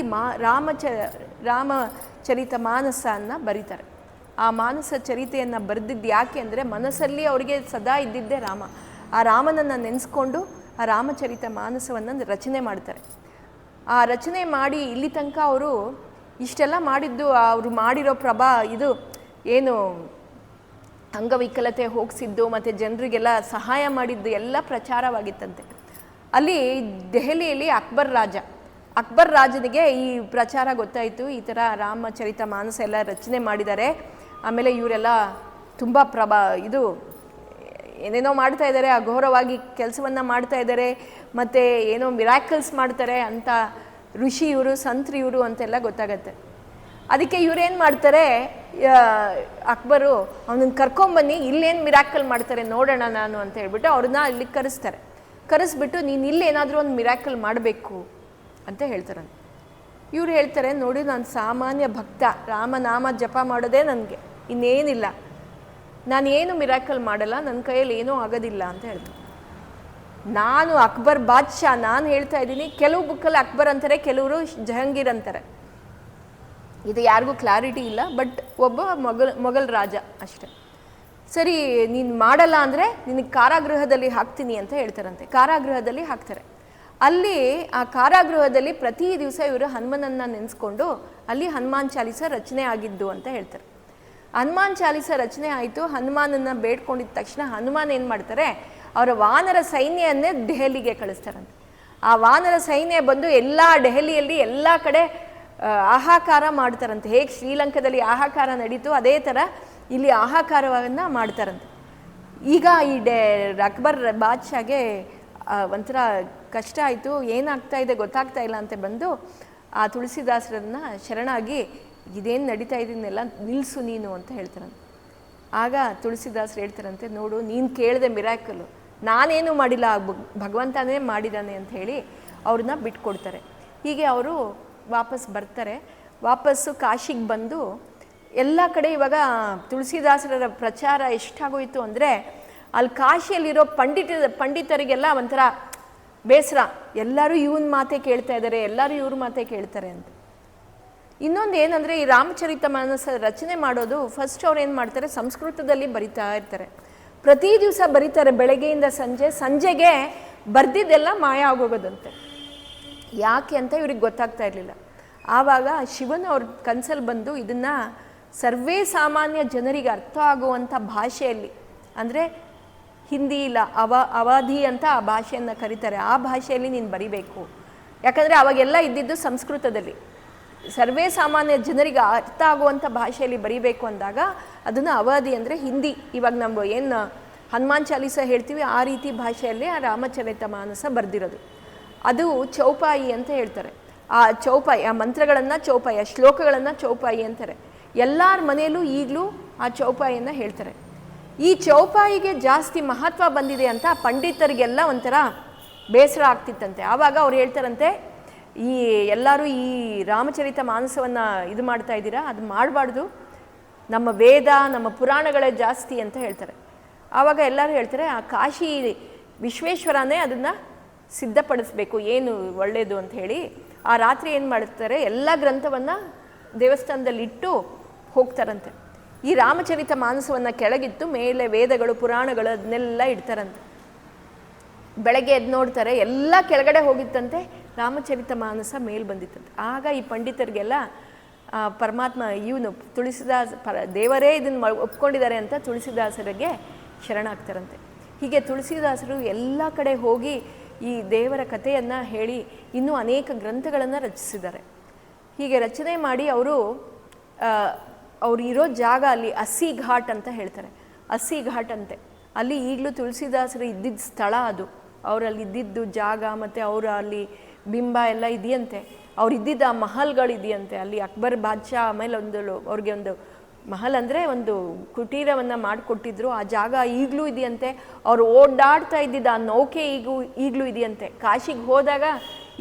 ರಾಮಚರಿತ ಮಾನಸನ್ನು ಬರೀತಾರೆ. ಆ ಮಾನಸ ಚರಿತೆಯನ್ನು ಬರೆದಿದ್ದು ಯಾಕೆ ಅಂದರೆ, ಮನಸ್ಸಲ್ಲಿ ಅವರಿಗೆ ಸದಾ ಇದ್ದಿದ್ದೇ ರಾಮ. ಆ ರಾಮನನ್ನು ನೆನೆಸ್ಕೊಂಡು ಆ ರಾಮಚರಿತ ಮಾನಸವನ್ನು ರಚನೆ ಮಾಡ್ತಾರೆ. ಆ ರಚನೆ ಮಾಡಿ ಇಲ್ಲಿ ತನಕ ಅವರು ಇಷ್ಟೆಲ್ಲ ಮಾಡಿದ್ದು, ಅವರು ಮಾಡಿರೋ ಇದು ಏನು ಅಂಗವಿಕಲತೆ ಹೋಗಿಸಿದ್ದು ಮತ್ತು ಜನರಿಗೆಲ್ಲ ಸಹಾಯ ಮಾಡಿದ್ದು ಎಲ್ಲ ಪ್ರಚಾರವಾಗಿತ್ತಂತೆ. ಅಲ್ಲಿ ದೆಹಲಿಯಲ್ಲಿ ಅಕ್ಬರ್ ರಾಜನಿಗೆ ಈ ಪ್ರಚಾರ ಗೊತ್ತಾಯಿತು, ಈ ಥರ ರಾಮಚರಿತ ಮಾನಸ ಎಲ್ಲ ರಚನೆ ಮಾಡಿದ್ದಾರೆ. ಆಮೇಲೆ ಇವರೆಲ್ಲ ತುಂಬ ಏನೇನೋ ಮಾಡ್ತಾ ಇದ್ದಾರೆ, ಅಘೋರವಾಗಿ ಕೆಲಸವನ್ನು ಮಾಡ್ತಾ ಇದ್ದಾರೆ, ಮತ್ತು ಏನೋ ಮಿರಾಕಲ್ಸ್ ಮಾಡ್ತಾರೆ ಅಂತ ಋಷಿ ಇವರು, ಸಂತ್ರಿ ಇವರು ಅಂತೆಲ್ಲ ಗೊತ್ತಾಗತ್ತೆ. ಅದಕ್ಕೆ ಇವರೇನು ಮಾಡ್ತಾರೆ, ಅಕ್ಬರು ಅವನನ್ನು ಕರ್ಕೊಂಬನ್ನಿ, ಇಲ್ಲೇನು ಮಿರಾಕಲ್ ಮಾಡ್ತಾರೆ ನೋಡೋಣ ನಾನು ಅಂತ ಹೇಳ್ಬಿಟ್ಟು ಅವ್ರನ್ನ ಇಲ್ಲಿ ಕರೆಸ್ಬಿಟ್ಟು, ನೀನು ಇಲ್ಲೇನಾದರೂ ಒಂದು ಮಿರಾಕಲ್ ಮಾಡಬೇಕು ಅಂತ ಹೇಳ್ತಾರಂತೆ. ಇವ್ರು ಹೇಳ್ತಾರೆ, ನೋಡಿ ನಾನು ಸಾಮಾನ್ಯ ಭಕ್ತ, ರಾಮನಾಮ ಜಪ ಮಾಡೋದೇ ನನಗೆ, ಇನ್ನೇನಿಲ್ಲ, ನಾನೇನು ಮಿರಾಕಲ್ ಮಾಡಲ್ಲ, ನನ್ನ ಕೈಯಲ್ಲಿ ಏನೂ ಆಗೋದಿಲ್ಲ ಅಂತ ಹೇಳ್ತಾರೆ. ನಾನು ಅಕ್ಬರ್ ಬಾದ್ಶಾ, ನಾನು ಹೇಳ್ತಾ ಇದ್ದೀನಿ. ಕೆಲವು ಬುಕ್ಕಲ್ಲಿ ಅಕ್ಬರ್ ಅಂತಾರೆ, ಕೆಲವರು ಜಹಂಗೀರ್ ಅಂತಾರೆ. ಇದು ಯಾರಿಗೂ ಕ್ಲಾರಿಟಿ ಇಲ್ಲ, ಬಟ್ ಒಬ್ಬ ಮೊಘಲ್ ರಾಜ ಅಷ್ಟೆ. ಸರಿ, ನೀನು ಮಾಡಲ್ಲ ಅಂದರೆ ನಿನಗೆ ಕಾರಾಗೃಹದಲ್ಲಿ ಹಾಕ್ತೀನಿ ಅಂತ ಹೇಳ್ತಾರಂತೆ. ಕಾರಾಗೃಹದಲ್ಲಿ ಹಾಕ್ತಾರೆ. ಅಲ್ಲಿ ಆ ಕಾರಾಗೃಹದಲ್ಲಿ ಪ್ರತಿ ದಿವಸ ಇವರು ಹನುಮನನ್ನು ನೆನೆಸ್ಕೊಂಡು ಅಲ್ಲಿ ಹನುಮಾನ್ ಚಾಲಿಸ ರಚನೆ ಆಗಿದ್ದು ಅಂತ ಹೇಳ್ತಾರೆ. ಹನುಮಾನ್ ಚಾಲಿಸ ರಚನೆ ಆಯಿತು. ಹನುಮಾನನ್ನು ಬೇಡ್ಕೊಂಡಿದ್ದ ತಕ್ಷಣ ಹನುಮಾನ್ ಏನು ಮಾಡ್ತಾರೆ, ಅವರ ವಾನರ ಸೈನ್ಯವನ್ನೇ ದೆಹಲಿಗೆ ಕಳಿಸ್ತಾರಂತೆ. ಆ ವಾನರ ಸೈನ್ಯ ಬಂದು ಎಲ್ಲ ದೆಹಲಿಯಲ್ಲಿ ಎಲ್ಲ ಕಡೆ ಆಹಾಕಾರ ಮಾಡ್ತಾರಂತೆ. ಹೇಗೆ ಶ್ರೀಲಂಕಾದಲ್ಲಿ ಆಹಾಕಾರ ನಡೀತು ಅದೇ ಥರ ಇಲ್ಲಿ ಆಹಾಕಾರವನ್ನು ಮಾಡ್ತಾರಂತೆ. ಈಗ ಈ ಅಕ್ಬರ್ ಬಾದ್ಶಾಗೆ ಒಂಥರ ಕಷ್ಟ ಆಯಿತು, ಏನಾಗ್ತಾ ಇದೆ ಗೊತ್ತಾಗ್ತಾ ಇಲ್ಲ ಅಂತ ಬಂದು ಆ ತುಳಸಿದಾಸರನ್ನು ಶರಣಾಗಿ, ಇದೇನು ನಡೀತಾ ಇದನ್ನೆಲ್ಲ ನಿಲ್ಲಿಸು ನೀನು ಅಂತ ಹೇಳ್ತಾರಂತೆ. ಆಗ ತುಳಸಿದಾಸರು ಹೇಳ್ತಾರಂತೆ, ನೋಡು ನೀನು ಕೇಳಿದೆ ಮಿರಾಕಲು, ನಾನೇನು ಮಾಡಿಲ್ಲ, ಭಗವಂತನೇ ಮಾಡಿದ್ದಾನೆ ಅಂತ ಹೇಳಿ ಅವ್ರನ್ನ ಬಿಟ್ಕೊಡ್ತಾರೆ. ಹೀಗೆ ಅವರು ವಾಪಸ್ ಬರ್ತಾರೆ. ವಾಪಸ್ಸು ಕಾಶಿಗೆ ಬಂದು ಎಲ್ಲ ಕಡೆ ಇವಾಗ ತುಳಸಿದಾಸರ ಪ್ರಚಾರ ಎಷ್ಟಾಗೋಯಿತು ಅಂದರೆ, ಅಲ್ಲಿ ಕಾಶಿಯಲ್ಲಿರೋ ಪಂಡಿತರಿಗೆಲ್ಲ ಒಂಥರ ಬೇಸರ, ಎಲ್ಲರೂ ಇವನ ಮಾತೇ ಕೇಳ್ತಾ ಇದ್ದಾರೆ, ಎಲ್ಲರೂ ಇವ್ರ ಮಾತೇ ಕೇಳ್ತಾರೆ ಅಂತ. ಇನ್ನೊಂದು ಏನಂದರೆ, ಈ ರಾಮಚರಿತ ಮಾನಸ ರಚನೆ ಮಾಡೋದು ಫಸ್ಟ್ ಅವ್ರು ಏನು ಮಾಡ್ತಾರೆ, ಸಂಸ್ಕೃತದಲ್ಲಿ ಬರಿತಾ ಇರ್ತಾರೆ. ಪ್ರತಿ ದಿವಸ ಬರೀತಾರೆ, ಬೆಳಗ್ಗೆಯಿಂದ ಸಂಜೆಗೆ ಬರ್ದಿದ್ದೆಲ್ಲ ಮಾಯ ಆಗೋಗೋದಂತೆ. ಯಾಕೆ ಅಂತ ಇವ್ರಿಗೆ ಗೊತ್ತಾಗ್ತಾ ಇರಲಿಲ್ಲ. ಆವಾಗ ಶಿವನ ಅವ್ರ ಕನಸಲ್ಲಿ ಬಂದು ಇದನ್ನು ಸರ್ವೇ ಸಾಮಾನ್ಯ ಜನರಿಗೆ ಅರ್ಥ ಆಗುವಂಥ ಭಾಷೆಯಲ್ಲಿ, ಅಂದರೆ ಹಿಂದಿ ಇಲ್ಲ ಅವಧಿ ಅಂತ ಆ ಭಾಷೆಯನ್ನು ಕರೀತಾರೆ, ಆ ಭಾಷೆಯಲ್ಲಿ ನೀನು ಬರಿಬೇಕು. ಯಾಕಂದರೆ ಅವಾಗೆಲ್ಲ ಇದ್ದಿದ್ದು ಸಂಸ್ಕೃತದಲ್ಲಿ. ಸರ್ವೇ ಸಾಮಾನ್ಯ ಜನರಿಗೆ ಅರ್ಥ ಆಗುವಂಥ ಭಾಷೆಯಲ್ಲಿ ಬರೀಬೇಕು ಅಂದಾಗ ಅದನ್ನು ಅವಧಿ ಅಂದರೆ ಹಿಂದಿ, ಇವಾಗ ನಾವು ಏನು ಹನುಮಾನ್ ಚಾಲೀಸ ಹೇಳ್ತೀವಿ ಆ ರೀತಿ ಭಾಷೆಯಲ್ಲಿ ಆ ರಾಮಚರಿತ ಮಾನಸ ಬರೆದಿರೋದು. ಅದು ಚೌಪಾಯಿ ಅಂತ ಹೇಳ್ತಾರೆ. ಆ ಚೌಪಾಯಿ, ಆ ಮಂತ್ರಗಳನ್ನು ಚೌಪಾಯಿ, ಆ ಶ್ಲೋಕಗಳನ್ನು ಚೌಪಾಯಿ ಅಂತಾರೆ. ಎಲ್ಲರ ಮನೆಯಲ್ಲೂ ಈಗಲೂ ಆ ಚೌಪಾಯಿಯನ್ನು ಹೇಳ್ತಾರೆ. ಈ ಚೌಪಾಯಿಗೆ ಜಾಸ್ತಿ ಮಹತ್ವ ಬಂದಿದೆ ಅಂತ ಪಂಡಿತರಿಗೆಲ್ಲ ಒಂಥರ ಬೇಸರ ಆಗ್ತಿತ್ತಂತೆ. ಆವಾಗ ಅವ್ರು ಹೇಳ್ತಾರಂತೆ, ಈ ಎಲ್ಲರೂ ಈ ರಾಮಚರಿತ ಮಾನಸವನ್ನು ಇದು ಮಾಡ್ತಾ ಇದ್ದೀರಾ, ಅದು ಮಾಡಬಾರ್ದು, ನಮ್ಮ ವೇದ ನಮ್ಮ ಪುರಾಣಗಳೇ ಜಾಸ್ತಿ ಅಂತ ಹೇಳ್ತಾರೆ. ಆವಾಗ ಎಲ್ಲರೂ ಹೇಳ್ತಾರೆ, ಆ ಕಾಶಿ ವಿಶ್ವೇಶ್ವರನೇ ಅದನ್ನು ಸಿದ್ಧಪಡಿಸ್ಬೇಕು, ಏನು ಒಳ್ಳೆಯದು ಅಂತ ಹೇಳಿ ಆ ರಾತ್ರಿ ಏನು ಮಾಡ್ತಾರೆ, ಎಲ್ಲ ಗ್ರಂಥವನ್ನು ದೇವಸ್ಥಾನದಲ್ಲಿ ಇಟ್ಟು ಹೋಗ್ತಾರಂತೆ. ಈ ರಾಮಚರಿತ ಮಾನಸವನ್ನು ಕೆಳಗಿತ್ತು, ಮೇಲೆ ವೇದಗಳು ಪುರಾಣಗಳು ಅದನ್ನೆಲ್ಲ ಇಡ್ತಾರಂತೆ. ಬೆಳಗ್ಗೆ ಎದ್ದು ನೋಡ್ತಾರೆ, ಎಲ್ಲ ಕೆಳಗಡೆ ಹೋಗಿತ್ತಂತೆ, ರಾಮಚರಿತ ಮಾನಸ ಮೇಲೆ ಬಂದಿತ್ತಂತೆ. ಆಗ ಈ ಪಂಡಿತರಿಗೆಲ್ಲ ಪರಮಾತ್ಮ ಇವನು ತುಳಸಿದಾಸ ದೇವರೇ ಇದನ್ನು ಒಪ್ಕೊಂಡಿದ್ದಾರೆ ಅಂತ ತುಳಸಿದಾಸರಿಗೆ ಶರಣಾಗ್ತಾರಂತೆ. ಹೀಗೆ ತುಳಸಿದಾಸರು ಎಲ್ಲ ಕಡೆ ಹೋಗಿ ಈ ದೇವರ ಕಥೆಯನ್ನು ಹೇಳಿ ಇನ್ನೂ ಅನೇಕ ಗ್ರಂಥಗಳನ್ನು ರಚಿಸಿದ್ದಾರೆ. ಹೀಗೆ ರಚನೆ ಮಾಡಿ ಅವರು ಇರೋ ಜಾಗ ಅಲ್ಲಿ ಅಸ್ಸಿ ಘಾಟ್ ಅಂತ ಹೇಳ್ತಾರೆ. ಅಸ್ಸಿ ಘಾಟ್ ಅಂತೆ, ಅಲ್ಲಿ ಈಗಲೂ ತುಳಸಿದಾಸರು ಇದ್ದಿದ್ದ ಸ್ಥಳ ಅದು. ಅವರಲ್ಲಿ ಇದ್ದಿದ್ದು ಜಾಗ ಮತ್ತು ಅವರ ಅಲ್ಲಿ ಬಿಂಬ ಎಲ್ಲ ಇದೆಯಂತೆ. ಅವ್ರು ಇದ್ದಿದ್ದ ಆ ಮಹಲ್ಗಳಿದೆಯಂತೆ. ಅಲ್ಲಿ ಅಕ್ಬರ್ ಬಾದ್ಶಾ ಆಮೇಲೆ ಅವ್ರಿಗೆ ಒಂದು ಮಹಲ್ ಅಂದರೆ ಒಂದು ಕುಟೀರವನ್ನು ಮಾಡಿಕೊಟ್ಟಿದ್ರು. ಆ ಜಾಗ ಈಗಲೂ ಇದೆಯಂತೆ. ಅವರು ಓಡಾಡ್ತಾ ಇದ್ದಿದ್ದ ಆ ನೌಕೆ ಈಗಲೂ ಇದೆಯಂತೆ. ಕಾಶಿಗೆ ಹೋದಾಗ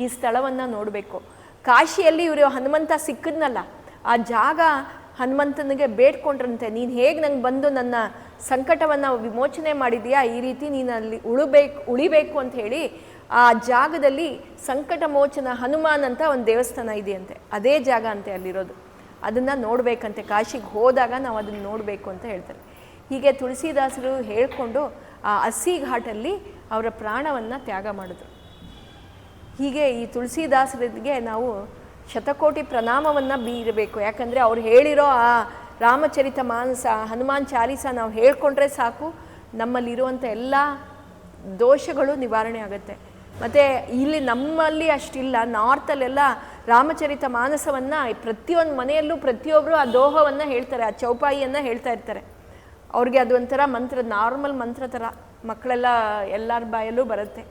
ಈ ಸ್ಥಳವನ್ನು ನೋಡಬೇಕು. ಕಾಶಿಯಲ್ಲಿ ಇವರು ಹನುಮಂತ ಸಿಕ್ಕಿದ್ನಲ್ಲ, ಆ ಜಾಗ ಹನುಮಂತನಿಗೆ ಬೇಡ್ಕೊಂಡ್ರಂತೆ, ನೀನು ಹೇಗೆ ನಂಗೆ ಬಂದು ನನ್ನ ಸಂಕಟವನ್ನು ವಿಮೋಚನೆ ಮಾಡಿದೀಯಾ, ಈ ರೀತಿ ನೀನು ಅಲ್ಲಿ ಉಳಿಬೇಕು ಅಂತ ಹೇಳಿ ಆ ಜಾಗದಲ್ಲಿ ಸಂಕಟ ಮೋಚನ ಹನುಮಾನ್ ಅಂತ ಒಂದು ದೇವಸ್ಥಾನ ಇದೆಯಂತೆ. ಅದೇ ಜಾಗ ಅಂತೆ ಅಲ್ಲಿರೋದು. ಅದನ್ನು ನೋಡಬೇಕಂತೆ, ಕಾಶಿಗೆ ಹೋದಾಗ ನಾವು ಅದನ್ನು ನೋಡಬೇಕು ಅಂತ ಹೇಳ್ತಾರೆ. ಹೀಗೆ ತುಳಸಿದಾಸರು ಹೇಳಿಕೊಂಡು ಆ ಅಸ್ಸಿ ಘಾಟಲ್ಲಿ ಅವರ ಪ್ರಾಣವನ್ನು ತ್ಯಾಗ ಮಾಡಿದ್ರು. ಹೀಗೆ ಈ ತುಳಸಿದಾಸರಿಗೆ ನಾವು ಶತಕೋಟಿ ಪ್ರಣಾಮವನ್ನು ಬೀರಬೇಕು. ಯಾಕಂದರೆ ಅವ್ರು ಹೇಳಿರೋ ಆ ರಾಮಚರಿತ ಮಾನಸ ಹನುಮಾನ್ ಚಾಲೀಸ ನಾವು ಹೇಳ್ಕೊಂಡ್ರೆ ಸಾಕು, ನಮ್ಮಲ್ಲಿರುವಂಥ ಎಲ್ಲ ದೋಷಗಳು ನಿವಾರಣೆ ಆಗುತ್ತೆ. ಮತ್ತು ಇಲ್ಲಿ ನಮ್ಮಲ್ಲಿ ಅಷ್ಟಿಲ್ಲ, ನಾರ್ತಲ್ಲೆಲ್ಲ ರಾಮಚರಿತ ಮಾನಸವನ್ನು ಪ್ರತಿಯೊಂದು ಮನೆಯಲ್ಲೂ ಪ್ರತಿಯೊಬ್ಬರು ಆ ದೋಹವನ್ನು ಹೇಳ್ತಾರೆ, ಆ ಚೌಪಾಯಿಯನ್ನು ಹೇಳ್ತಾ ಇರ್ತಾರೆ. ಅವ್ರಿಗೆ ಅದು ಒಂಥರ ಮಂತ್ರ, ನಾರ್ಮಲ್ ಮಂತ್ರ ಥರ, ಮಕ್ಕಳೆಲ್ಲ ಎಲ್ಲರ ಬಾಯಲ್ಲೂ ಬರುತ್ತೆ.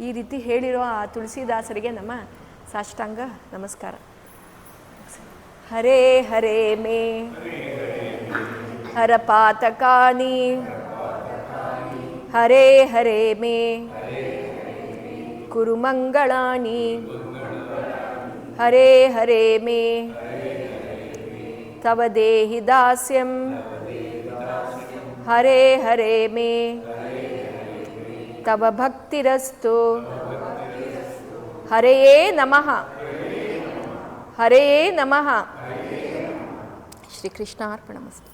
ಈ ರೀತಿ ಹೇಳಿರೋ ಆ ತುಳಸಿದಾಸರಿಗೆ ನಮ್ಮ ಸಾಷ್ಟಾಂಗ ನಮಸ್ಕಾರ. ಹರೇ ಹರೇ ಮೇ ಹರ ಪಾತಕಾನಿ ಹರೇ ಹರೇ ಮೇ ಕುರು ಮಂಗಳಾನಿ ಹರೇ ಹರೇ ಮೇ ತವ ದೇಹಿ ದಾಸ್ಯಂ ಹರೇ ಹರೇ ಮೇ ತವ ಭಕ್ತಿರಸ್ತು. ಹರೆಯೇ ನಮಃ, ಹರೆಯೇ ನಮಃ. ಶ್ರೀಕೃಷ್ಣಾರ್ಪಣಮಸ್ತು.